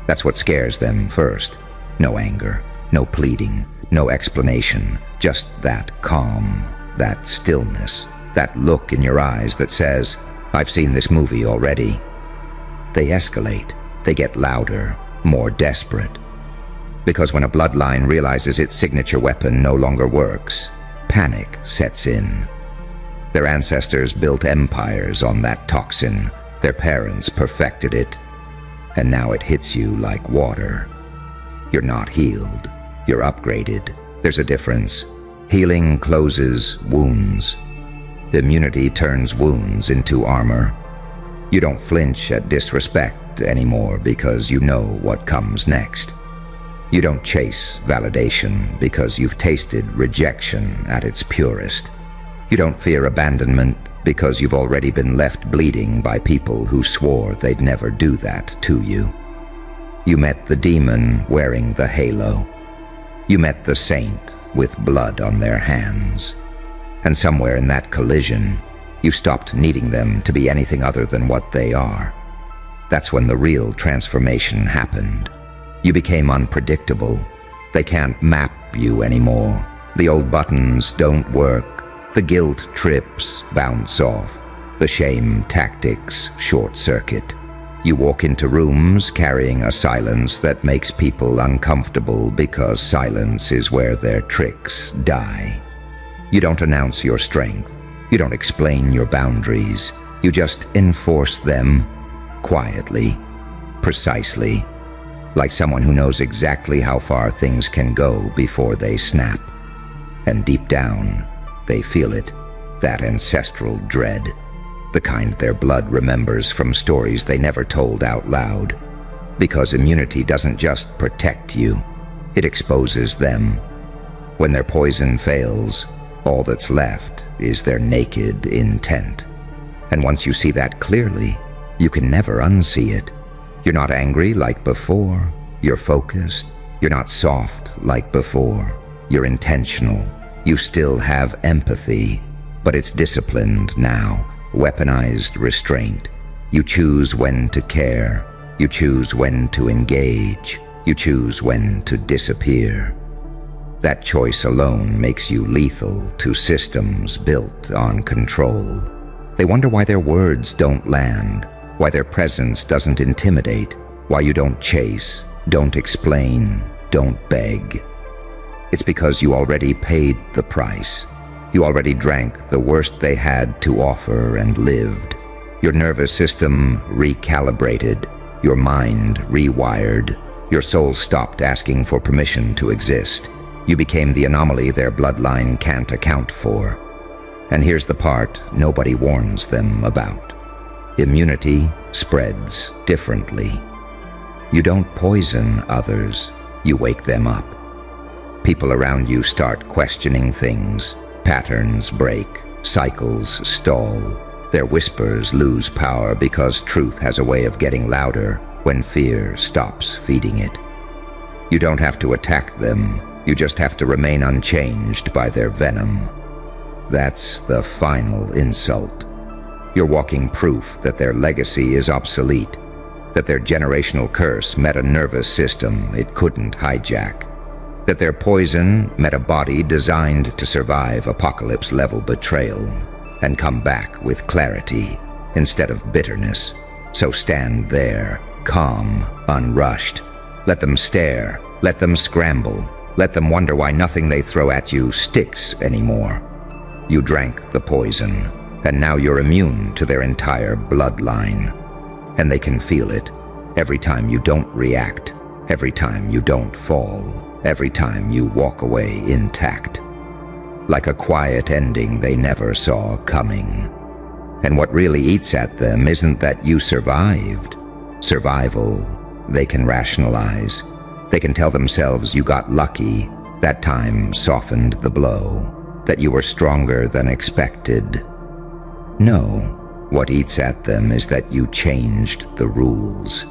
That's what scares them first. No anger, no pleading, no explanation, just that calm, that stillness, that look in your eyes that says, "I've seen this movie already." They escalate. They get louder, more desperate. Because when a bloodline realizes its signature weapon no longer works, panic sets in. Their ancestors built empires on that toxin. Their parents perfected it. And now it hits you like water. You're not healed. You're upgraded. There's a difference. Healing closes wounds. Immunity turns wounds into armor. You don't flinch at disrespect anymore because you know what comes next. You don't chase validation because you've tasted rejection at its purest. You don't fear abandonment because you've already been left bleeding by people who swore they'd never do that to you. You met the demon wearing the halo. You met the saint with blood on their hands. And somewhere in that collision, you stopped needing them to be anything other than what they are. That's when the real transformation happened. You became unpredictable. They can't map you anymore. The old buttons don't work. The guilt trips bounce off. The shame tactics short circuit. You walk into rooms carrying a silence that makes people uncomfortable because silence is where their tricks die. You don't announce your strength. You don't explain your boundaries. You just enforce them quietly, precisely, like someone who knows exactly how far things can go before they snap. And deep down, they feel it, that ancestral dread, the kind their blood remembers from stories they never told out loud. Because immunity doesn't just protect you, it exposes them. When their poison fails, all that's left is their naked intent. And once you see that clearly, you can never unsee it. You're not angry like before. You're focused. You're not soft like before. You're intentional. You still have empathy, but it's disciplined now, weaponized restraint. You choose when to care. You choose when to engage. You choose when to disappear. That choice alone makes you lethal to systems built on control. They wonder why their words don't land, why their presence doesn't intimidate, why you don't chase, don't explain, don't beg. It's because you already paid the price. You already drank the worst they had to offer and lived. Your nervous system recalibrated, your mind rewired, your soul stopped asking for permission to exist. You became the anomaly their bloodline can't account for. And here's the part nobody warns them about. Immunity spreads differently. You don't poison others, you wake them up. People around you start questioning things. Patterns break, cycles stall. Their whispers lose power because truth has a way of getting louder when fear stops feeding it. You don't have to attack them, you just have to remain unchanged by their venom. That's the final insult. You're walking proof that their legacy is obsolete, that their generational curse met a nervous system it couldn't hijack, that their poison met a body designed to survive apocalypse-level betrayal and come back with clarity instead of bitterness. So stand there, calm, unrushed. Let them stare, let them scramble, let them wonder why nothing they throw at you sticks anymore. You drank the poison, and now you're immune to their entire bloodline. And they can feel it every time you don't react, every time you don't fall, every time you walk away intact. Like a quiet ending they never saw coming. And what really eats at them isn't that you survived. Survival, they can rationalize. They can tell themselves you got lucky, that time softened the blow, that you were stronger than expected. No, what eats at them is that you changed the rules.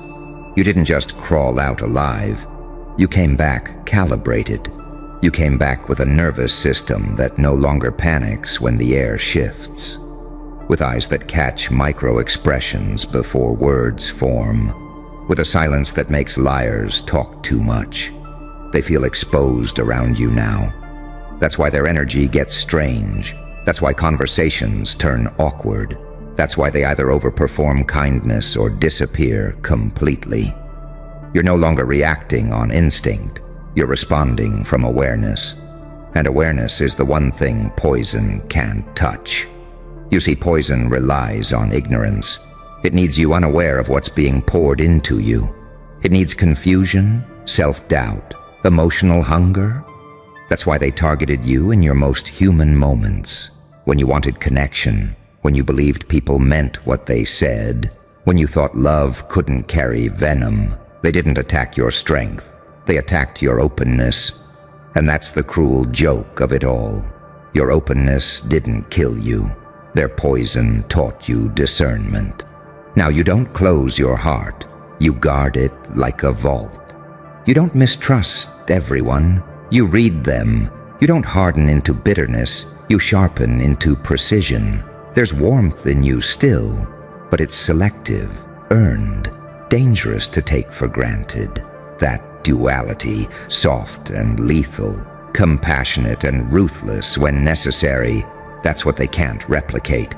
You didn't just crawl out alive. You came back calibrated. You came back with a nervous system that no longer panics when the air shifts, with eyes that catch micro-expressions before words form, with a silence that makes liars talk too much. They feel exposed around you now. That's why their energy gets strange. That's why conversations turn awkward. That's why they either overperform kindness or disappear completely. You're no longer reacting on instinct. You're responding from awareness. And awareness is the one thing poison can't touch. You see, poison relies on ignorance. It needs you unaware of what's being poured into you. It needs confusion, self-doubt, emotional hunger. That's why they targeted you in your most human moments, when you wanted connection, when you believed people meant what they said, when you thought love couldn't carry venom. They didn't attack your strength. They attacked your openness. And that's the cruel joke of it all. Your openness didn't kill you. Their poison taught you discernment. Now you don't close your heart. You guard it like a vault. You don't mistrust everyone. You read them. You don't harden into bitterness. You sharpen into precision. There's warmth in you still, but it's selective, earned, dangerous to take for granted. That duality, soft and lethal, compassionate and ruthless when necessary, that's what they can't replicate.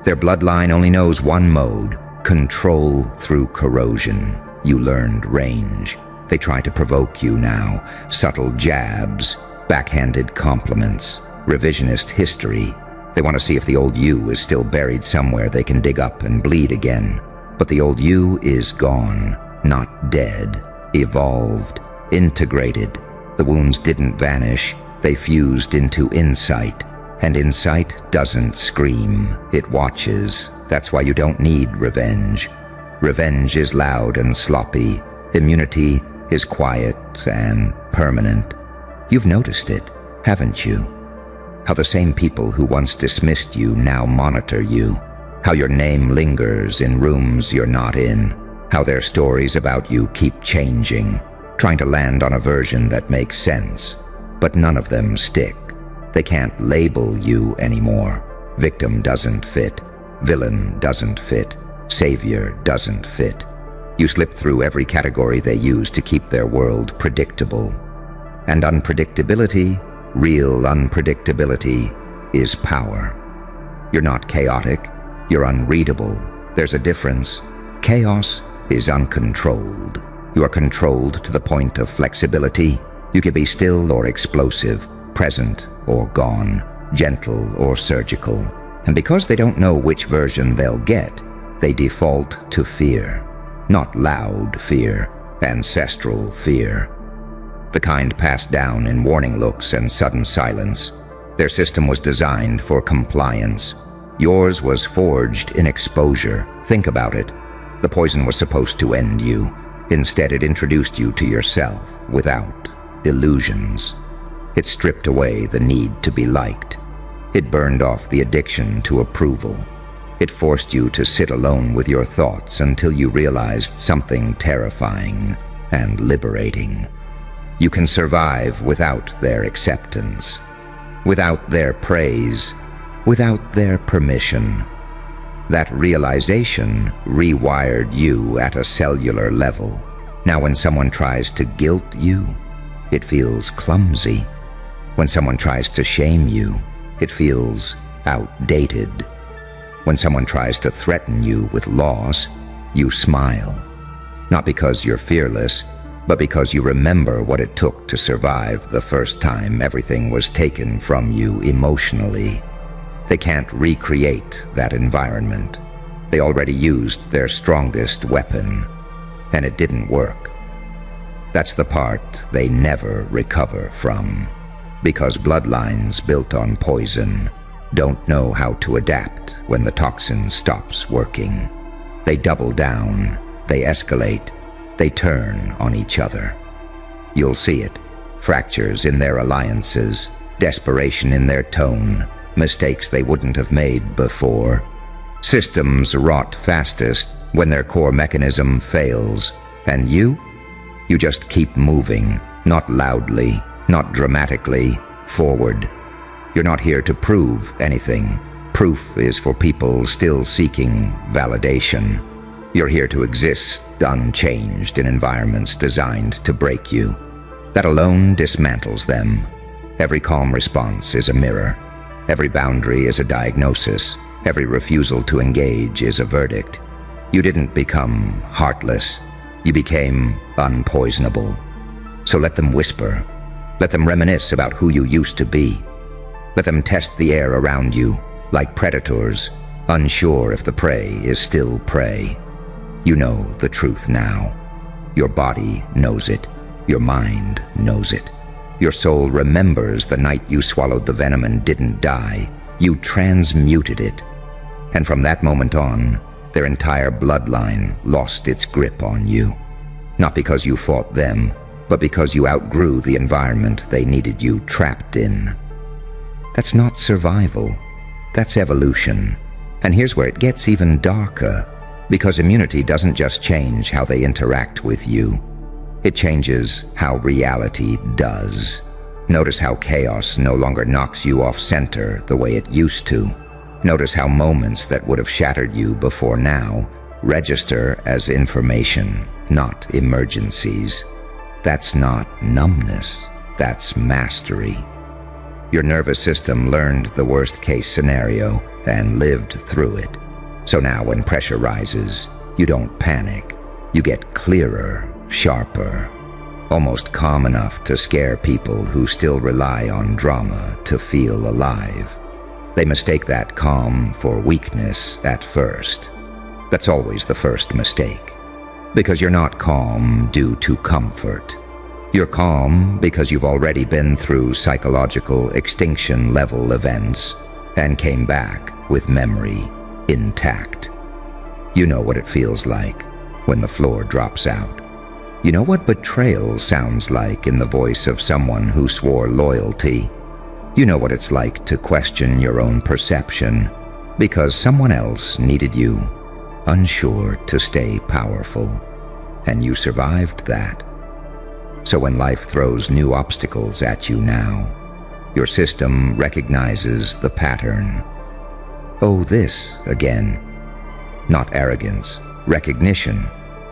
Their bloodline only knows one mode: control through corrosion. You learned range. They try to provoke you now, subtle jabs, backhanded compliments. revisionist history. They want to see if the old you is still buried somewhere they can dig up and bleed again. But the old you is gone, not dead, evolved, integrated. The wounds didn't vanish, they fused into insight. And insight doesn't scream, it watches. That's why you don't need revenge. Revenge is loud and sloppy. Immunity is quiet and permanent. You've noticed it, haven't you? How the same people who once dismissed you now monitor you. How your name lingers in rooms you're not in. How their stories about you keep changing, trying to land on a version that makes sense. But none of them stick. They can't label you anymore. Victim doesn't fit. Villain doesn't fit. Savior doesn't fit. You slip through every category they use to keep their world predictable. And unpredictability, real unpredictability, is power. You're not chaotic. You're unreadable. There's a difference. Chaos is uncontrolled. You are controlled to the point of flexibility. You can be still or explosive, present or gone, gentle or surgical. And because they don't know which version they'll get, they default to fear. Not loud fear, ancestral fear. The kind passed down in warning looks and sudden silence. Their system was designed for compliance. Yours was forged in exposure. Think about it. The poison was supposed to end you. Instead, it introduced you to yourself without illusions. It stripped away the need to be liked. It burned off the addiction to approval. It forced you to sit alone with your thoughts until you realized something terrifying and liberating. You can survive without their acceptance, without their praise, without their permission. That realization rewired you at a cellular level. Now when someone tries to guilt you, it feels clumsy. When someone tries to shame you, it feels outdated. When someone tries to threaten you with loss, you smile. Not because you're fearless, but because you remember what it took to survive the first time everything was taken from you emotionally. They can't recreate that environment. They already used their strongest weapon, and it didn't work. That's the part they never recover from, because bloodlines built on poison don't know how to adapt when the toxin stops working. They double down, they escalate, they turn on each other. You'll see it. Fractures in their alliances, desperation in their tone, mistakes they wouldn't have made before. Systems rot fastest when their core mechanism fails. And you just keep moving, not loudly, not dramatically, forward. You're not here to prove anything. Proof is for people still seeking validation. You're here to exist unchanged in environments designed to break you. That alone dismantles them. Every calm response is a mirror. Every boundary is a diagnosis. Every refusal to engage is a verdict. You didn't become heartless. You became unpoisonable. So let them whisper. Let them reminisce about who you used to be. Let them test the air around you, like predators, unsure if the prey is still prey. You know the truth now. Your body knows it. Your mind knows it. Your soul remembers the night you swallowed the venom and didn't die. You transmuted it. And from that moment on, their entire bloodline lost its grip on you. Not because you fought them, but because you outgrew the environment they needed you trapped in. That's not survival. That's evolution. And here's where it gets even darker. Because immunity doesn't just change how they interact with you. It changes how reality does. Notice how chaos no longer knocks you off center the way it used to. Notice how moments that would have shattered you before now register as information, not emergencies. That's not numbness. That's mastery. Your nervous system learned the worst-case scenario and lived through it. So now when pressure rises, you don't panic. You get clearer, sharper. almost calm enough to scare people who still rely on drama to feel alive. They mistake that calm for weakness at first. That's always the first mistake. Because you're not calm due to comfort. You're calm because you've already been through psychological extinction-level events and came back with memory intact. You know what it feels like when the floor drops out. You know what betrayal sounds like in the voice of someone who swore loyalty. You know what it's like to question your own perception because someone else needed you, unsure to stay powerful, and you survived that. So when life throws new obstacles at you now, your system recognizes the pattern. Oh, this again. Not arrogance, recognition.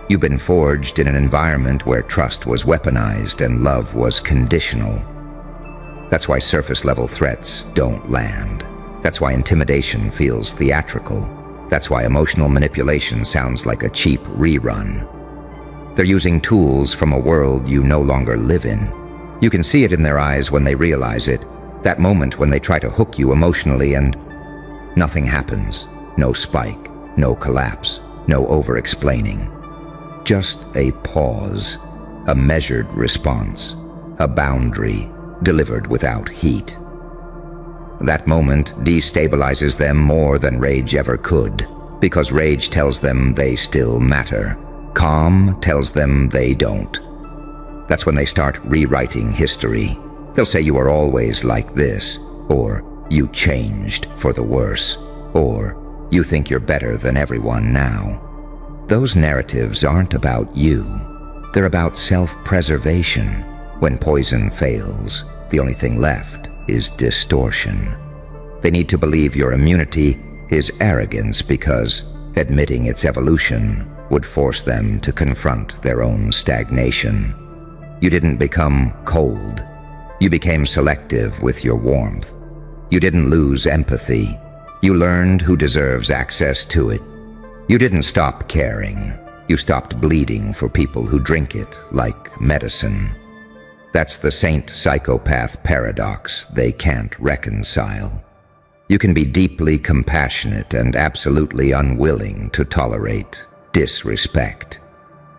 You've been forged in an environment where trust was weaponized and love was conditional. That's why surface-level threats don't land. That's why intimidation feels theatrical. That's why emotional manipulation sounds like a cheap rerun. They're using tools from a world you no longer live in. You can see it in their eyes when they realize it, that moment when they try to hook you emotionally and nothing happens. No spike, no collapse, no over-explaining. Just a pause, a measured response, a boundary delivered without heat. That moment destabilizes them more than rage ever could, because rage tells them they still matter. Calm tells them they don't. That's when they start rewriting history. They'll say you were always like this, or you changed for the worse, or you think you're better than everyone now. Those narratives aren't about you. They're about self-preservation. When poison fails, the only thing left is distortion. They need to believe your immunity is arrogance because admitting its evolution would force them to confront their own stagnation. You didn't become cold. You became selective with your warmth. You didn't lose empathy. You learned who deserves access to it. You didn't stop caring. You stopped bleeding for people who drink it like medicine. That's the saint-psychopath paradox they can't reconcile. You can be deeply compassionate and absolutely unwilling to tolerate disrespect.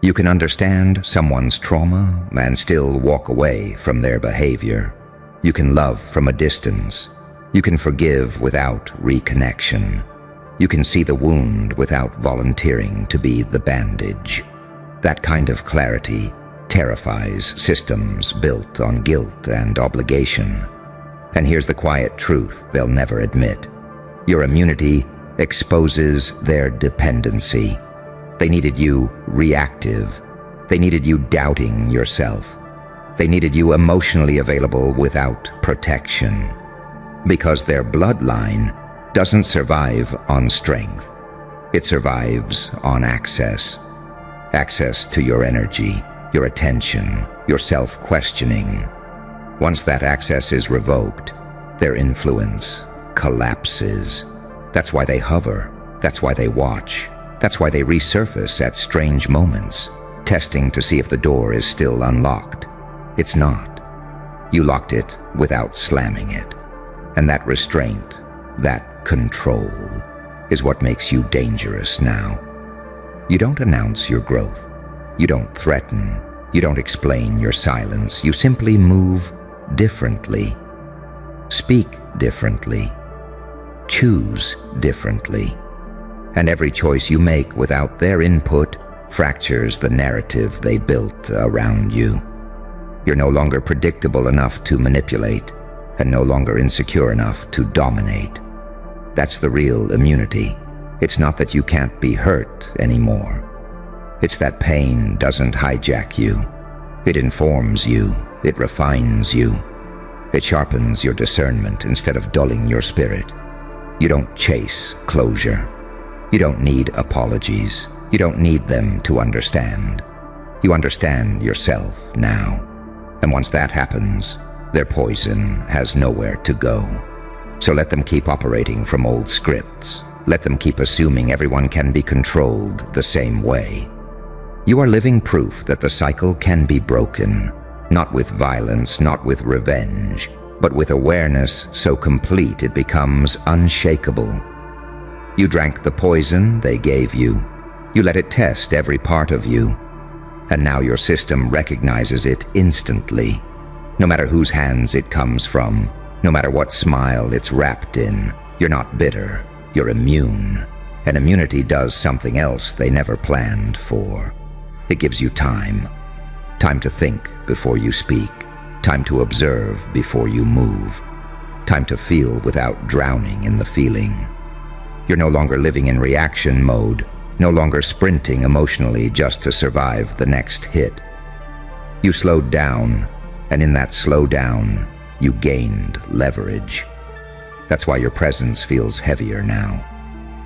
You can understand someone's trauma and still walk away from their behavior. You can love from a distance. You can forgive without reconnection. You can see the wound without volunteering to be the bandage. That kind of clarity terrifies systems built on guilt and obligation. And here's the quiet truth they'll never admit. Your immunity exposes their dependency. They needed you reactive. They needed you doubting yourself. They needed you emotionally available without protection. Because their bloodline doesn't survive on strength. It survives on access. Access to your energy, your attention, your self-questioning. Once that access is revoked, their influence collapses. That's why they hover. That's why they watch. That's why they resurface at strange moments, testing to see if the door is still unlocked. It's not. You locked it without slamming it. And that restraint, that control, is what makes you dangerous now. You don't announce your growth. You don't threaten. You don't explain your silence. You simply move differently. Speak differently. Choose differently. And every choice you make without their input fractures the narrative they built around you. You're no longer predictable enough to manipulate, and no longer insecure enough to dominate. That's the real immunity. It's not that you can't be hurt anymore. It's that pain doesn't hijack you. It informs you. It refines you. It sharpens your discernment instead of dulling your spirit. You don't chase closure. You don't need apologies. You don't need them to understand. You understand yourself now. And once that happens, their poison has nowhere to go. So let them keep operating from old scripts. Let them keep assuming everyone can be controlled the same way. You are living proof that the cycle can be broken, not with violence, not with revenge, but with awareness so complete it becomes unshakable. You drank the poison they gave you. You let it test every part of you. And now your system recognizes it instantly. No matter whose hands it comes from, no matter what smile it's wrapped in, you're not bitter, you're immune. And immunity does something else they never planned for. It gives you time. Time to think before you speak. Time to observe before you move. Time to feel without drowning in the feeling. You're no longer living in reaction mode, no longer sprinting emotionally just to survive the next hit. You slowed down, and in that slowdown, you gained leverage. That's why your presence feels heavier now.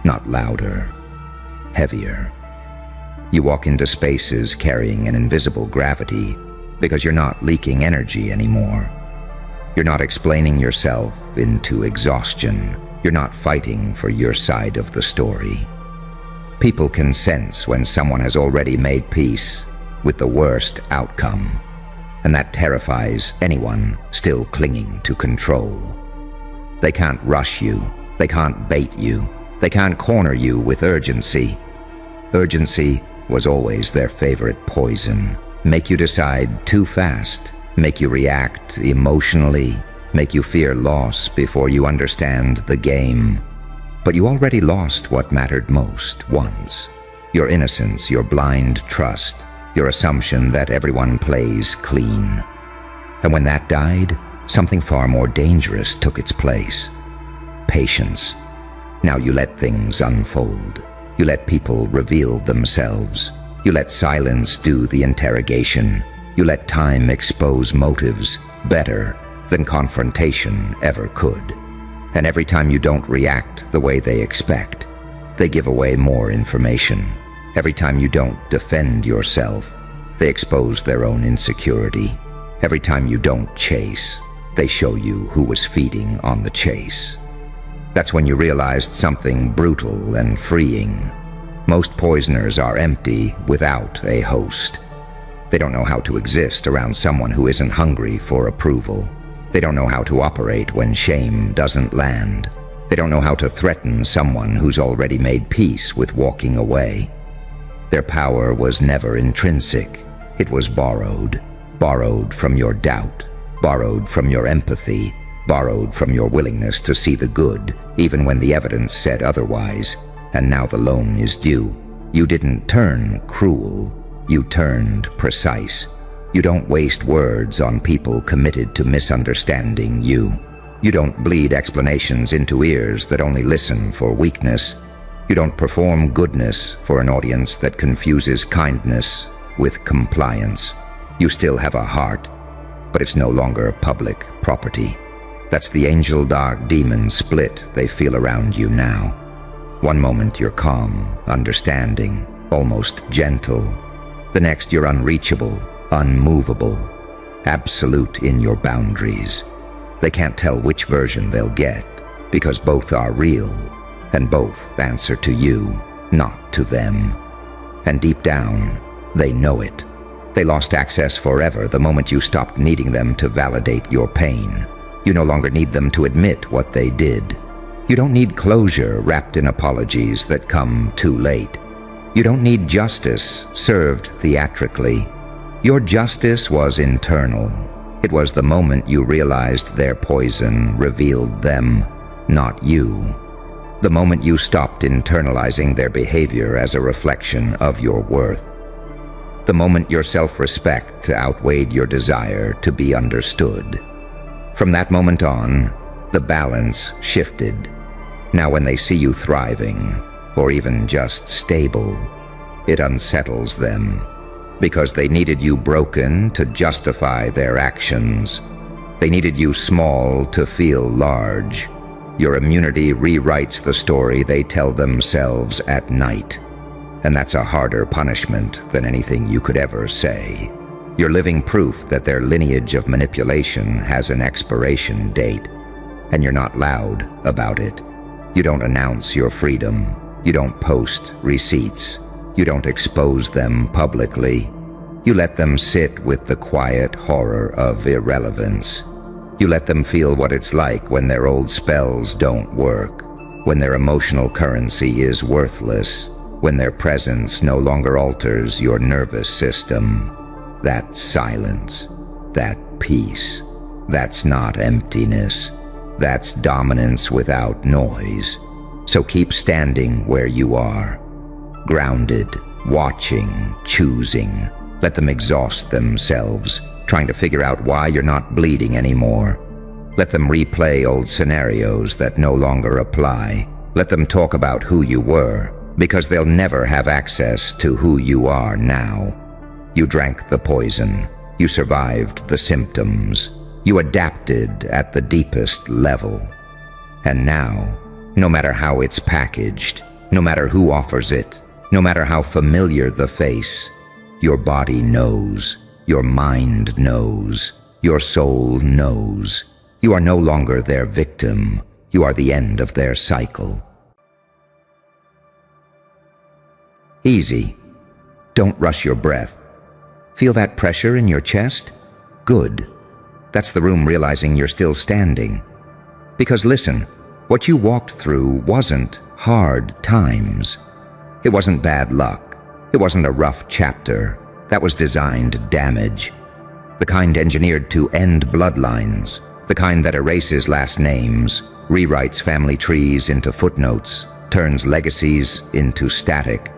Not louder, heavier. You walk into spaces carrying an invisible gravity because you're not leaking energy anymore. You're not explaining yourself into exhaustion. You're not fighting for your side of the story. People can sense when someone has already made peace with the worst outcome, and that terrifies anyone still clinging to control. They can't rush you. They can't bait you. They can't corner you with urgency. Urgency was always their favorite poison. Make you decide too fast, make you react emotionally, make you fear loss before you understand the game. But you already lost what mattered most once. Your innocence, your blind trust, your assumption that everyone plays clean. And when that died, something far more dangerous took its place. Patience. Now you let things unfold. You let people reveal themselves. You let silence do the interrogation. You let time expose motives better than confrontation ever could. And every time you don't react the way they expect, they give away more information. Every time you don't defend yourself, they expose their own insecurity. Every time you don't chase, they show you who was feeding on the chase. That's when you realized something brutal and freeing. Most poisoners are empty without a host. They don't know how to exist around someone who isn't hungry for approval. They don't know how to operate when shame doesn't land. They don't know how to threaten someone who's already made peace with walking away. Their power was never intrinsic. It was borrowed. Borrowed from your doubt. Borrowed from your empathy. Borrowed from your willingness to see the good, even when the evidence said otherwise. And now the loan is due. You didn't turn cruel. You turned precise. You don't waste words on people committed to misunderstanding you. You don't bleed explanations into ears that only listen for weakness. You don't perform goodness for an audience that confuses kindness with compliance. You still have a heart, but it's no longer public property. That's the angel-dark demon split they feel around you now. One moment you're calm, understanding, almost gentle. The next you're unreachable, unmovable, absolute in your boundaries. They can't tell which version they'll get, because both are real, and both answer to you, not to them. And deep down, they know it. They lost access forever the moment you stopped needing them to validate your pain. You no longer need them to admit what they did. You don't need closure wrapped in apologies that come too late. You don't need justice served theatrically. Your justice was internal. It was the moment you realized their poison revealed them, not you. The moment you stopped internalizing their behavior as a reflection of your worth. The moment your self-respect outweighed your desire to be understood. From that moment on, the balance shifted. Now when they see you thriving, or even just stable, it unsettles them. Because they needed you broken to justify their actions. They needed you small to feel large. Your immunity rewrites the story they tell themselves at night. And that's a harder punishment than anything you could ever say. You're living proof that their lineage of manipulation has an expiration date. And you're not loud about it. You don't announce your freedom. You don't post receipts. You don't expose them publicly. You let them sit with the quiet horror of irrelevance. You let them feel what it's like when their old spells don't work, when their emotional currency is worthless, when their presence no longer alters your nervous system. That silence, that peace, that's not emptiness. That's dominance without noise. So keep standing where you are, grounded, watching, choosing. Let them exhaust themselves, trying to figure out why you're not bleeding anymore. Let them replay old scenarios that no longer apply. Let them talk about who you were, because they'll never have access to who you are now. You drank the poison. You survived the symptoms. You adapted at the deepest level. And now, no matter how it's packaged, no matter who offers it, no matter how familiar the face, your body knows, your mind knows, your soul knows. You are no longer their victim. You are the end of their cycle. Easy. Don't rush your breath. Feel that pressure in your chest? Good. That's the room realizing you're still standing. Because listen, what you walked through wasn't hard times. It wasn't bad luck. It wasn't a rough chapter. That was designed damage. The kind engineered to end bloodlines. The kind that erases last names, rewrites family trees into footnotes, turns legacies into static.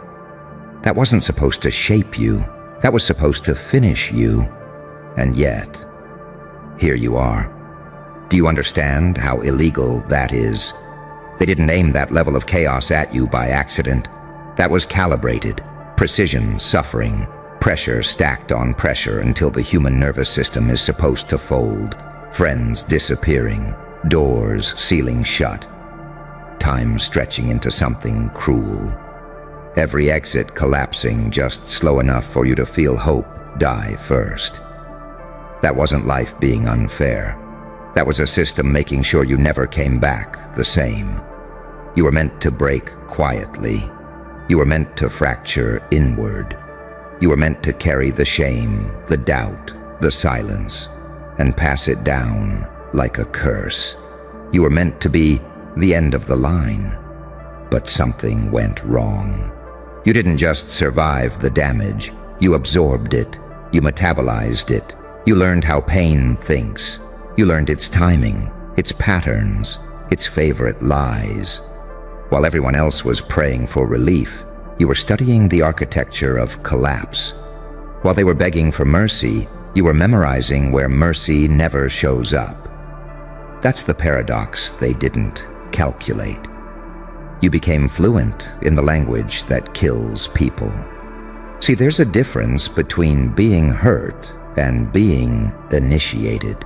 That wasn't supposed to shape you. That was supposed to finish you. And yet, here you are. Do you understand how illegal that is? They didn't aim that level of chaos at you by accident. That was calibrated. Precision suffering. Pressure stacked on pressure until the human nervous system is supposed to fold. Friends disappearing. Doors sealing shut. Time stretching into something cruel. Every exit collapsing just slow enough for you to feel hope die first. That wasn't life being unfair. That was a system making sure you never came back the same. You were meant to break quietly. You were meant to fracture inward. You were meant to carry the shame, the doubt, the silence, and pass it down like a curse. You were meant to be the end of the line. But something went wrong. You didn't just survive the damage. You absorbed it. You metabolized it. You learned how pain thinks. You learned its timing, its patterns, its favorite lies. While everyone else was praying for relief, you were studying the architecture of collapse. While they were begging for mercy, you were memorizing where mercy never shows up. That's the paradox they didn't calculate. You became fluent in the language that kills people. See, there's a difference between being hurt and being initiated.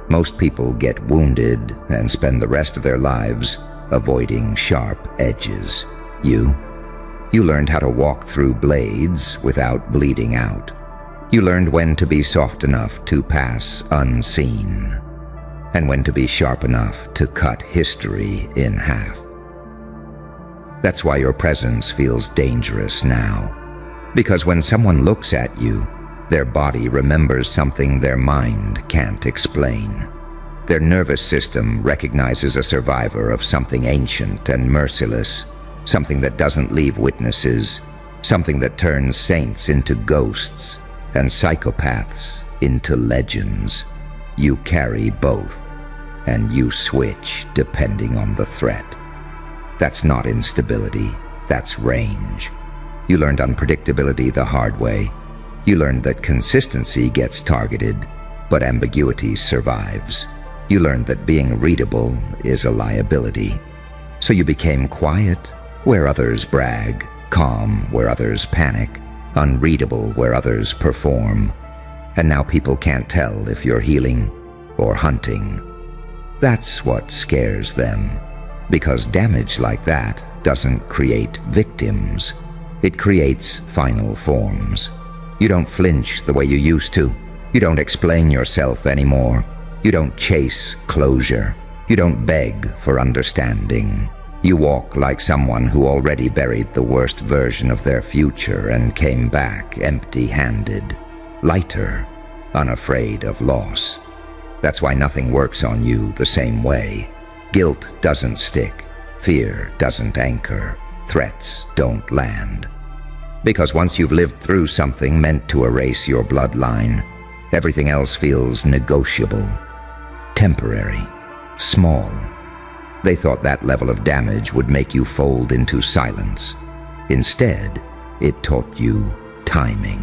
Most people get wounded and spend the rest of their lives avoiding sharp edges. You learned how to walk through blades without bleeding out. You learned when to be soft enough to pass unseen, and when to be sharp enough to cut history in half. That's why your presence feels dangerous now. Because when someone looks at you, their body remembers something their mind can't explain. Their nervous system recognizes a survivor of something ancient and merciless, something that doesn't leave witnesses, something that turns saints into ghosts and psychopaths into legends. You carry both, and you switch depending on the threat. That's not instability, that's range. You learned unpredictability the hard way. You learned that consistency gets targeted, but ambiguity survives. You learned that being readable is a liability. So you became quiet where others brag, calm where others panic, unreadable where others perform. And now people can't tell if you're healing or hunting. That's what scares them, because damage like that doesn't create victims. It creates final forms. You don't flinch the way you used to. You don't explain yourself anymore. You don't chase closure. You don't beg for understanding. You walk like someone who already buried the worst version of their future and came back empty-handed, lighter, unafraid of loss. That's why nothing works on you the same way. Guilt doesn't stick, fear doesn't anchor, threats don't land. Because once you've lived through something meant to erase your bloodline, everything else feels negotiable, temporary, small. They thought that level of damage would make you fold into silence. Instead, it taught you timing.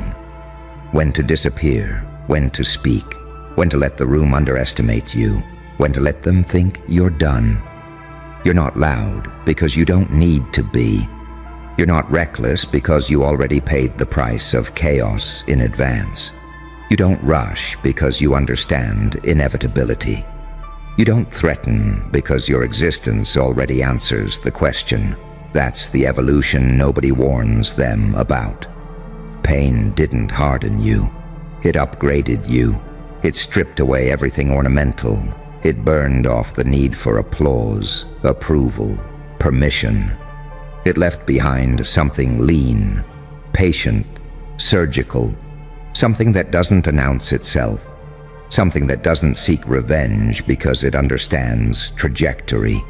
When to disappear, when to speak, when to let the room underestimate you, when to let them think you're done. You're not loud because you don't need to be. You're not reckless because you already paid the price of chaos in advance. You don't rush because you understand inevitability. You don't threaten because your existence already answers the question. That's the evolution nobody warns them about. Pain didn't harden you. It upgraded you. It stripped away everything ornamental. It burned off the need for applause, approval, permission. It left behind something lean, patient, surgical, something that doesn't announce itself, something that doesn't seek revenge because it understands trajectory.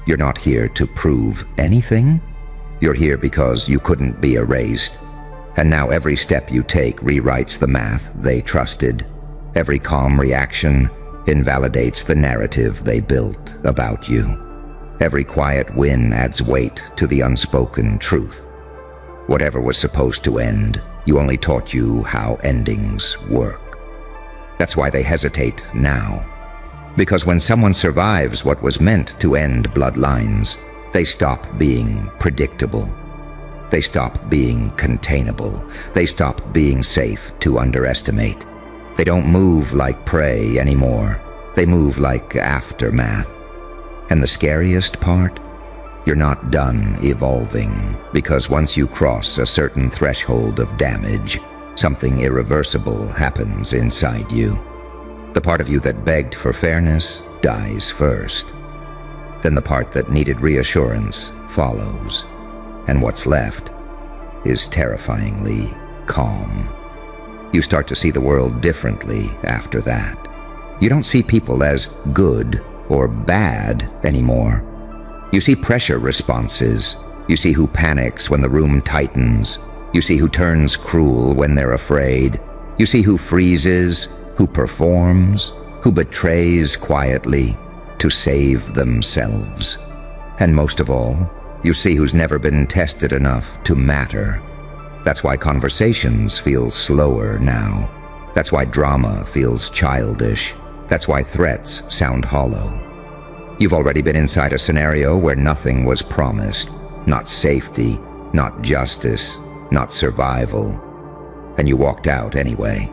You're not here to prove anything. You're here because you couldn't be erased. And now every step you take rewrites the math they trusted. Every calm reaction invalidates the narrative they built about you. Every quiet win adds weight to the unspoken truth. Whatever was supposed to end, you only taught you how endings work. That's why they hesitate now. Because when someone survives what was meant to end bloodlines, they stop being predictable. They stop being containable. They stop being safe to underestimate. They don't move like prey anymore. They move like aftermath. And the scariest part? You're not done evolving, because once you cross a certain threshold of damage, something irreversible happens inside you. The part of you that begged for fairness dies first. Then the part that needed reassurance follows. And what's left is terrifyingly calm. You start to see the world differently after that. You don't see people as good or bad anymore. You see pressure responses. You see who panics when the room tightens. You see who turns cruel when they're afraid. You see who freezes, who performs, who betrays quietly to save themselves. And most of all, you see who's never been tested enough to matter. That's why conversations feel slower now. That's why drama feels childish. That's why threats sound hollow. You've already been inside a scenario where nothing was promised. Not safety, not justice, not survival. And you walked out anyway.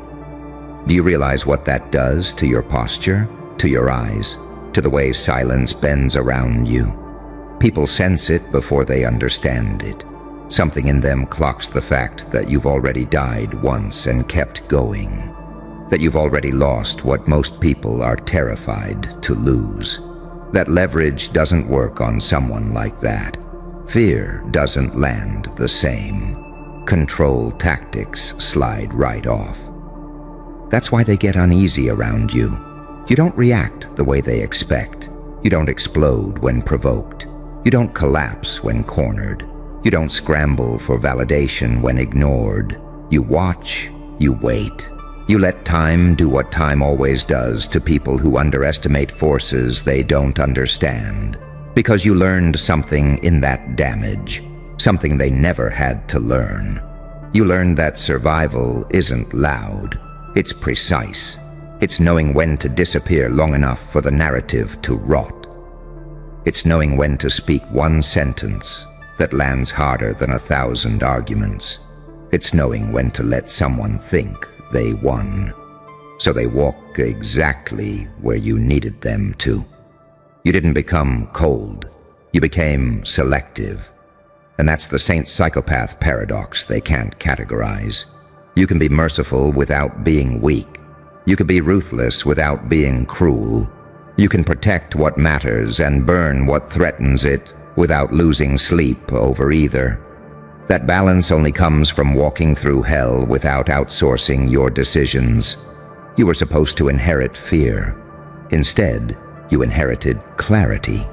Do you realize what that does to your posture, to your eyes, to the way silence bends around you? People sense it before they understand it. Something in them clocks the fact that you've already died once and kept going. That you've already lost what most people are terrified to lose. That leverage doesn't work on someone like that. Fear doesn't land the same. Control tactics slide right off. That's why they get uneasy around you. You don't react the way they expect. You don't explode when provoked. You don't collapse when cornered. You don't scramble for validation when ignored. You watch, you wait. You let time do what time always does to people who underestimate forces they don't understand. Because you learned something in that damage, something they never had to learn. You learned that survival isn't loud, it's precise. It's knowing when to disappear long enough for the narrative to rot. It's knowing when to speak one sentence that lands harder than 1,000 arguments. It's knowing when to let someone think they won, so they walk exactly where you needed them to. You didn't become cold, you became selective. And that's the saint-psychopath paradox they can't categorize. You can be merciful without being weak. You can be ruthless without being cruel. You can protect what matters and burn what threatens it without losing sleep over either. That balance only comes from walking through hell without outsourcing your decisions. You were supposed to inherit fear. Instead, you inherited clarity.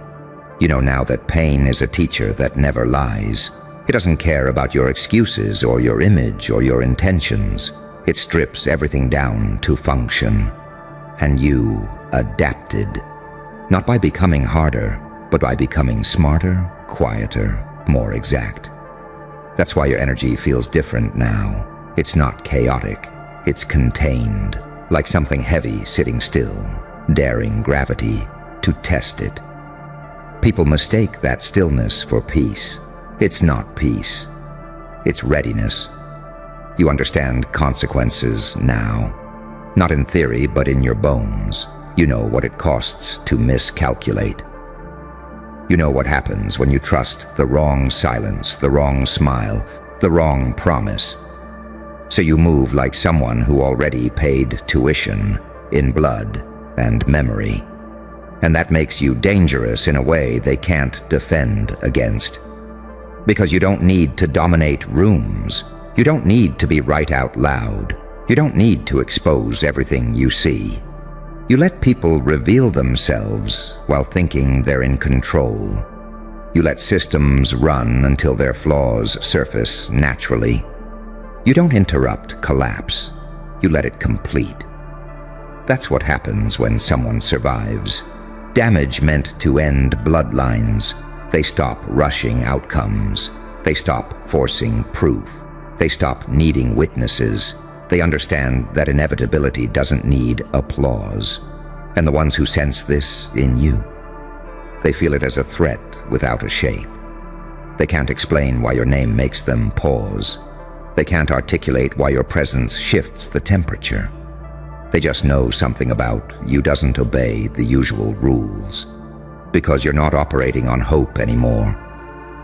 You know now that pain is a teacher that never lies. It doesn't care about your excuses or your image or your intentions. It strips everything down to function. And you adapted. Not by becoming harder, but by becoming smarter, quieter, more exact. That's why your energy feels different now. It's not chaotic. It's contained, like something heavy sitting still, daring gravity to test it. People mistake that stillness for peace. It's not peace. It's readiness. You understand consequences now. Not in theory, but in your bones. You know what it costs to miscalculate. You know what happens when you trust the wrong silence, the wrong smile, the wrong promise. So you move like someone who already paid tuition in blood and memory. And that makes you dangerous in a way they can't defend against. Because you don't need to dominate rooms. You don't need to be right out loud. You don't need to expose everything you see. You let people reveal themselves while thinking they're in control. You let systems run until their flaws surface naturally. You don't interrupt collapse. You let it complete. That's what happens when someone survives. Damage meant to end bloodlines. They stop rushing outcomes. They stop forcing proof. They stop needing witnesses. They understand that inevitability doesn't need applause. And the ones who sense this in you, they feel it as a threat without a shape. They can't explain why your name makes them pause. They can't articulate why your presence shifts the temperature. They just know something about you doesn't obey the usual rules. Because you're not operating on hope anymore.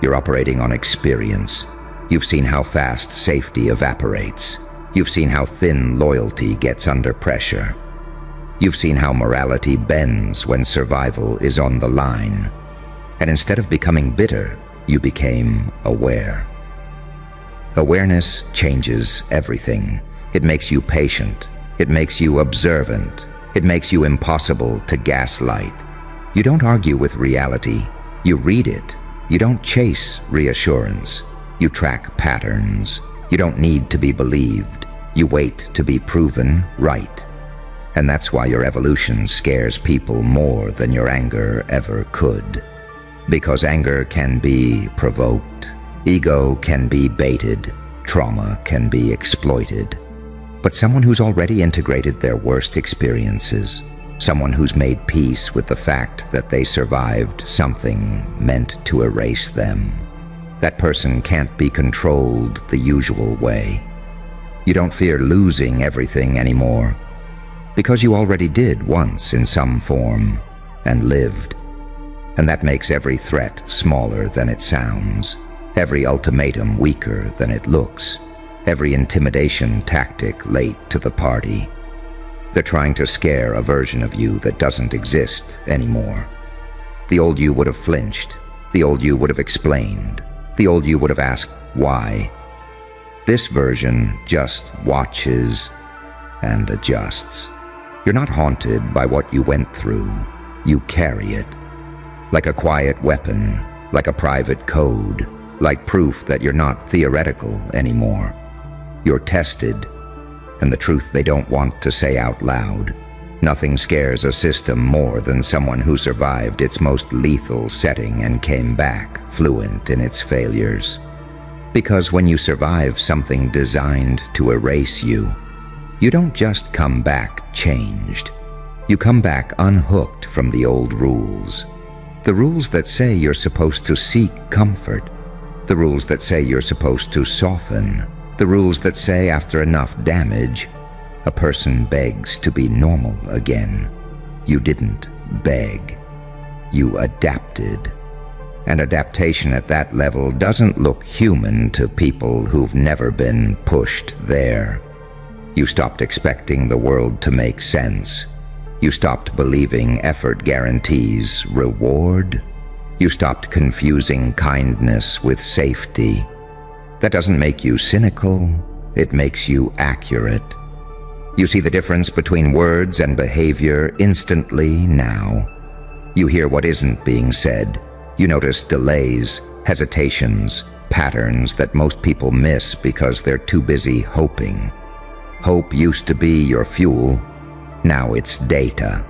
You're operating on experience. You've seen how fast safety evaporates. You've seen how thin loyalty gets under pressure. You've seen how morality bends when survival is on the line. And instead of becoming bitter, you became aware. Awareness changes everything. It makes you patient. It makes you observant. It makes you impossible to gaslight. You don't argue with reality. You read it. You don't chase reassurance. You track patterns. You don't need to be believed. You wait to be proven right. And that's why your evolution scares people more than your anger ever could. Because anger can be provoked. Ego can be baited. Trauma can be exploited. But someone who's already integrated their worst experiences, someone who's made peace with the fact that they survived something meant to erase them, that person can't be controlled the usual way. You don't fear losing everything anymore, because you already did once in some form, and lived. And that makes every threat smaller than it sounds, every ultimatum weaker than it looks, every intimidation tactic late to the party. They're trying to scare a version of you that doesn't exist anymore. The old you would have flinched. The old you would have explained. The old you would have asked why. This version just watches and adjusts. You're not haunted by what you went through. You carry it. Like a quiet weapon, like a private code, like proof that you're not theoretical anymore. You're tested, and the truth they don't want to say out loud. Nothing scares a system more than someone who survived its most lethal setting and came back fluent in its failures. Because when you survive something designed to erase you, you don't just come back changed. You come back unhooked from the old rules. The rules that say you're supposed to seek comfort. The rules that say you're supposed to soften. The rules that say after enough damage, a person begs to be normal again. You didn't beg. You adapted. And adaptation at that level doesn't look human to people who've never been pushed there. You stopped expecting the world to make sense. You stopped believing effort guarantees reward. You stopped confusing kindness with safety. That doesn't make you cynical, it makes you accurate. You see the difference between words and behavior instantly now. You hear what isn't being said. You notice delays, hesitations, patterns that most people miss because they're too busy hoping. Hope used to be your fuel. Now it's data.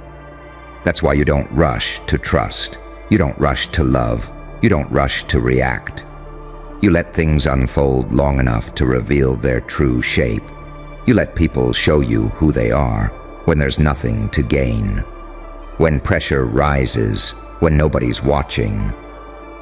That's why you don't rush to trust. You don't rush to love. You don't rush to react. You let things unfold long enough to reveal their true shape. You let people show you who they are when there's nothing to gain. When pressure rises, when nobody's watching.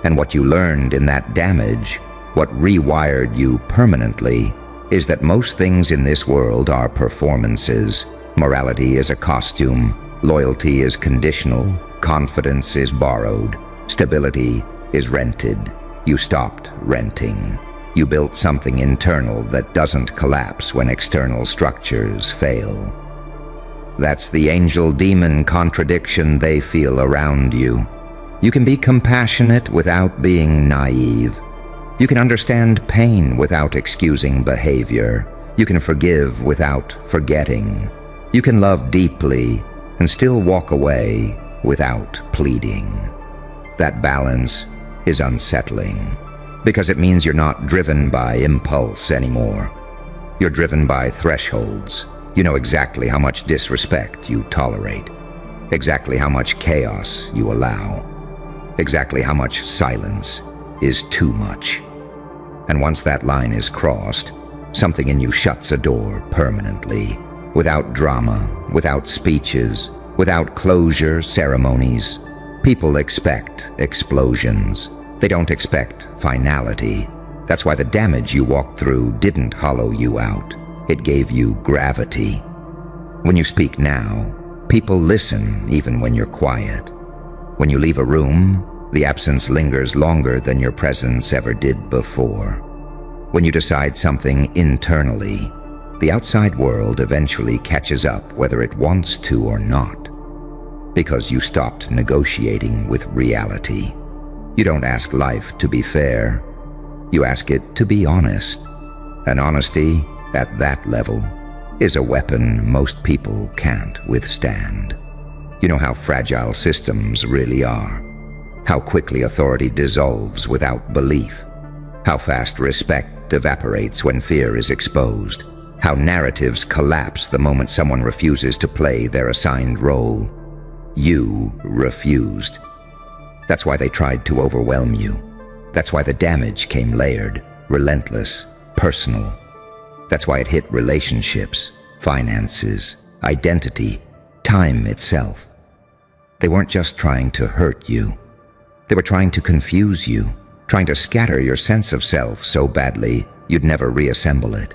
And what you learned in that damage, what rewired you permanently, is that most things in this world are performances. Morality is a costume. Loyalty is conditional. Confidence is borrowed. Stability is rented. You stopped renting. You built something internal that doesn't collapse when external structures fail. That's the angel-demon contradiction they feel around you. You can be compassionate without being naive. You can understand pain without excusing behavior. You can forgive without forgetting. You can love deeply and still walk away without pleading. That balance is unsettling because it means you're not driven by impulse anymore. You're driven by thresholds. You know exactly how much disrespect you tolerate, exactly how much chaos you allow, exactly how much silence is too much. And once that line is crossed, something in you shuts a door permanently, without drama, without speeches, without closure ceremonies. People expect explosions. They don't expect finality. That's why the damage you walked through didn't hollow you out. It gave you gravity. When you speak now, people listen even when you're quiet. When you leave a room, the absence lingers longer than your presence ever did before. When you decide something internally, the outside world eventually catches up whether it wants to or not, because you stopped negotiating with reality. You don't ask life to be fair. You ask it to be honest. And honesty, at that level, is a weapon most people can't withstand. You know how fragile systems really are. How quickly authority dissolves without belief. How fast respect evaporates when fear is exposed. How narratives collapse the moment someone refuses to play their assigned role. You refused. That's why they tried to overwhelm you. That's why the damage came layered, relentless, personal. That's why it hit relationships, finances, identity, time itself. They weren't just trying to hurt you. They were trying to confuse you, trying to scatter your sense of self so badly you'd never reassemble it.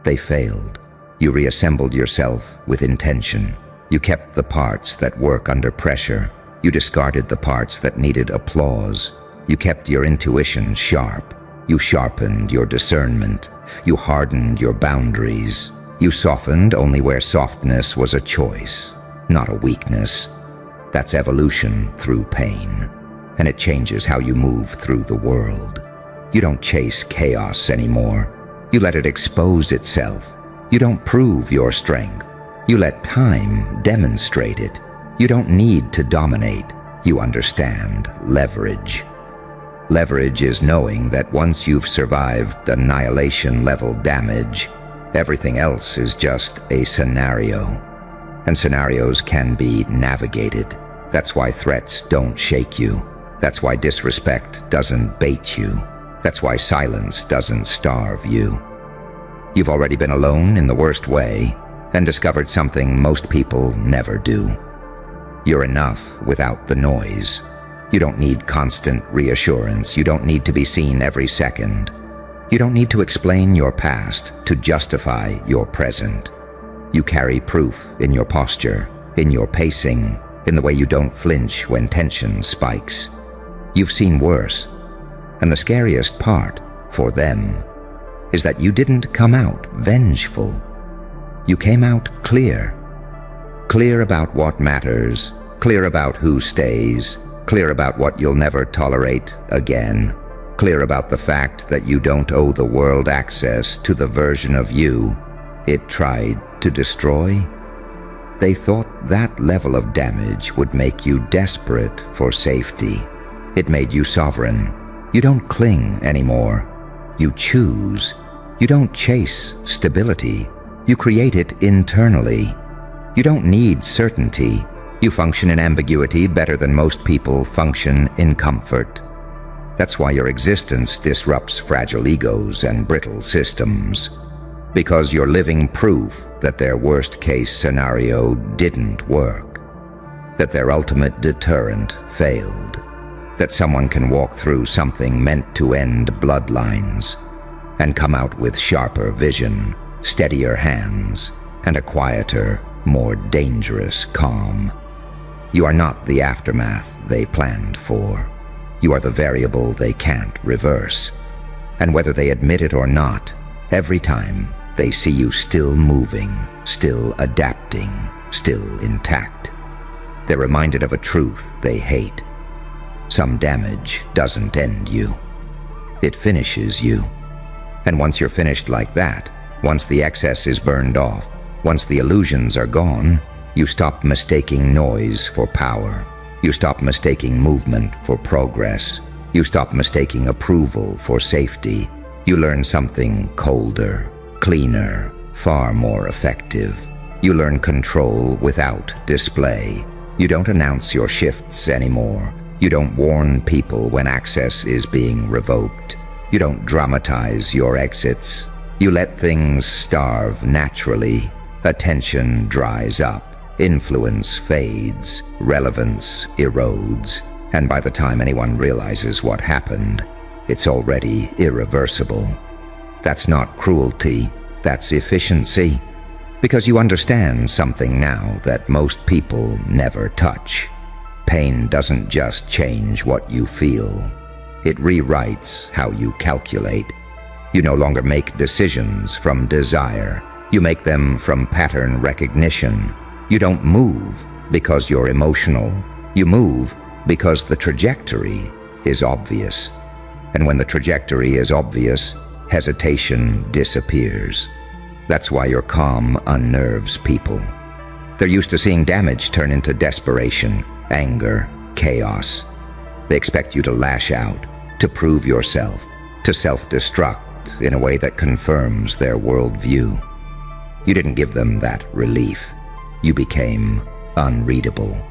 They failed. You reassembled yourself with intention. You kept the parts that work under pressure. You discarded the parts that needed applause. You kept your intuition sharp. You sharpened your discernment. You hardened your boundaries. You softened only where softness was a choice, not a weakness. That's evolution through pain, and it changes how you move through the world. You don't chase chaos anymore. You let it expose itself. You don't prove your strength. You let time demonstrate it. You don't need to dominate. You understand leverage. Leverage is knowing that once you've survived annihilation-level damage, everything else is just a scenario. And scenarios can be navigated. That's why threats don't shake you. That's why disrespect doesn't bait you. That's why silence doesn't starve you. You've already been alone in the worst way and discovered something most people never do. You're enough without the noise. You don't need constant reassurance. You don't need to be seen every second. You don't need to explain your past to justify your present. You carry proof in your posture, in your pacing, in the way you don't flinch when tension spikes. You've seen worse. And the scariest part, for them, is that you didn't come out vengeful. You came out clear. Clear about what matters, clear about who stays, Clear about what you'll never tolerate again. Clear about the fact that you don't owe the world access to the version of you it tried to destroy. They thought that level of damage would make you desperate for safety. It made you sovereign. You don't cling anymore. You choose. You don't chase stability. You create it internally. You don't need certainty. You function in ambiguity better than most people function in comfort. That's why your existence disrupts fragile egos and brittle systems. Because you're living proof that their worst-case scenario didn't work. That their ultimate deterrent failed. That someone can walk through something meant to end bloodlines and come out with sharper vision, steadier hands, and a quieter, more dangerous calm. You are not the aftermath they planned for. You are the variable they can't reverse. And whether they admit it or not, every time they see you still moving, still adapting, still intact, they're reminded of a truth they hate. Some damage doesn't end you. It finishes you. And once you're finished like that, once the excess is burned off, once the illusions are gone, you stop mistaking noise for power. You stop mistaking movement for progress. You stop mistaking approval for safety. You learn something colder, cleaner, far more effective. You learn control without display. You don't announce your shifts anymore. You don't warn people when access is being revoked. You don't dramatize your exits. You let things starve naturally. Attention dries up. Influence fades. Relevance erodes. And by the time anyone realizes what happened, it's already irreversible. That's not cruelty. That's efficiency. Because you understand something now that most people never touch. Pain doesn't just change what you feel. It rewrites how you calculate. You no longer make decisions from desire. You make them from pattern recognition. You don't move because you're emotional. You move because the trajectory is obvious. And when the trajectory is obvious, hesitation disappears. That's why your calm unnerves people. They're used to seeing damage turn into desperation, anger, chaos. They expect you to lash out, to prove yourself, to self-destruct in a way that confirms their worldview. You didn't give them that relief. You became unreadable.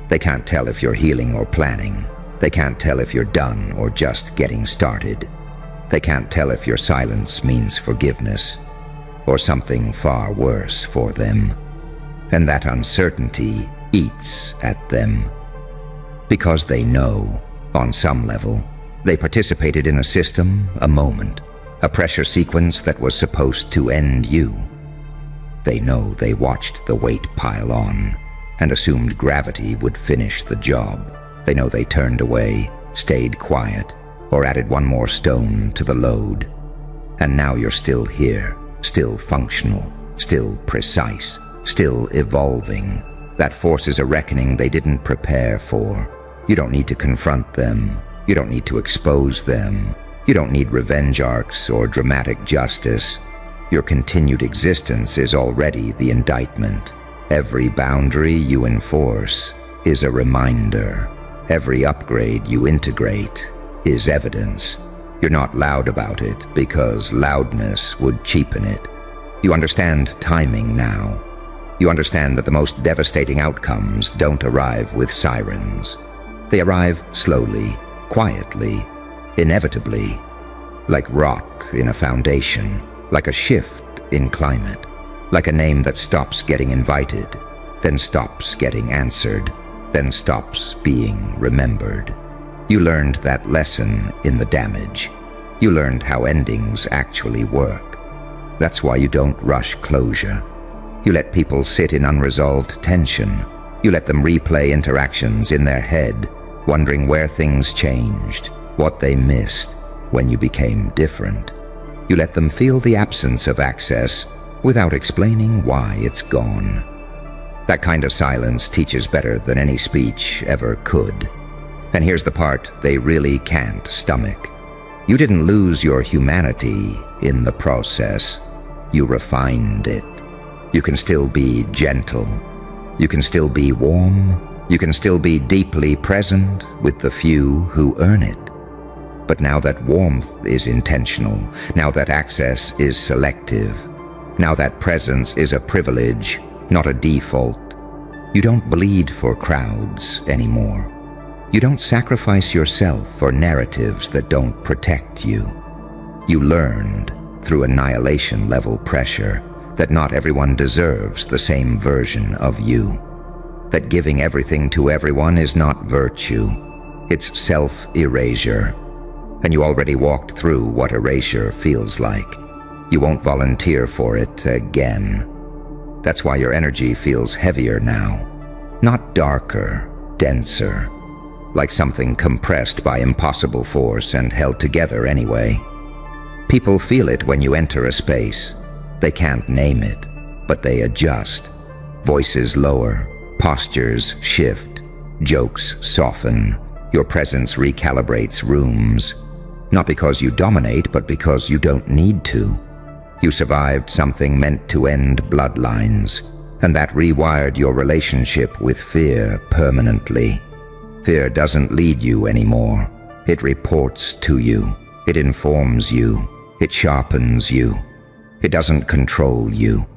They can't tell if you're healing or planning. They can't tell if you're done or just getting started. They can't tell if your silence means forgiveness or something far worse for them. And that uncertainty eats at them. Because they know, on some level, they participated in a system, a moment, a pressure sequence that was supposed to end you. They know they watched the weight pile on and assumed gravity would finish the job. They know they turned away, stayed quiet, or added one more stone to the load. And now you're still here, still functional, still precise, still evolving. That forces a reckoning they didn't prepare for. You don't need to confront them. You don't need to expose them. You don't need revenge arcs or dramatic justice. Your continued existence is already the indictment. Every boundary you enforce is a reminder. Every upgrade you integrate is evidence. You're not loud about it because loudness would cheapen it. You understand timing now. You understand that the most devastating outcomes don't arrive with sirens. They arrive slowly, quietly, inevitably, like rock in a foundation, like a shift in climate, like a name that stops getting invited, then stops getting answered, then stops being remembered. You learned that lesson in the damage. You learned how endings actually work. That's why you don't rush closure. You let people sit in unresolved tension. You let them replay interactions in their head, wondering where things changed, what they missed when you became different. You let them feel the absence of access without explaining why it's gone. That kind of silence teaches better than any speech ever could. And here's the part they really can't stomach. You didn't lose your humanity in the process. You refined it. You can still be gentle. You can still be warm. You can still be deeply present with the few who earn it. But now that warmth is intentional, now that access is selective, now that presence is a privilege, not a default, you don't bleed for crowds anymore. You don't sacrifice yourself for narratives that don't protect you. You learned, through annihilation-level pressure, that not everyone deserves the same version of you. That giving everything to everyone is not virtue. It's self-erasure. And you already walked through what erasure feels like. You won't volunteer for it again. That's why your energy feels heavier now. Not darker, denser. Like something compressed by impossible force and held together anyway. People feel it when you enter a space. They can't name it, but they adjust. Voices lower, postures shift, jokes soften. Your presence recalibrates rooms. Not because you dominate, but because you don't need to. You survived something meant to end bloodlines, and that rewired your relationship with fear permanently. Fear doesn't lead you anymore. It reports to you. It informs you. It sharpens you. It doesn't control you.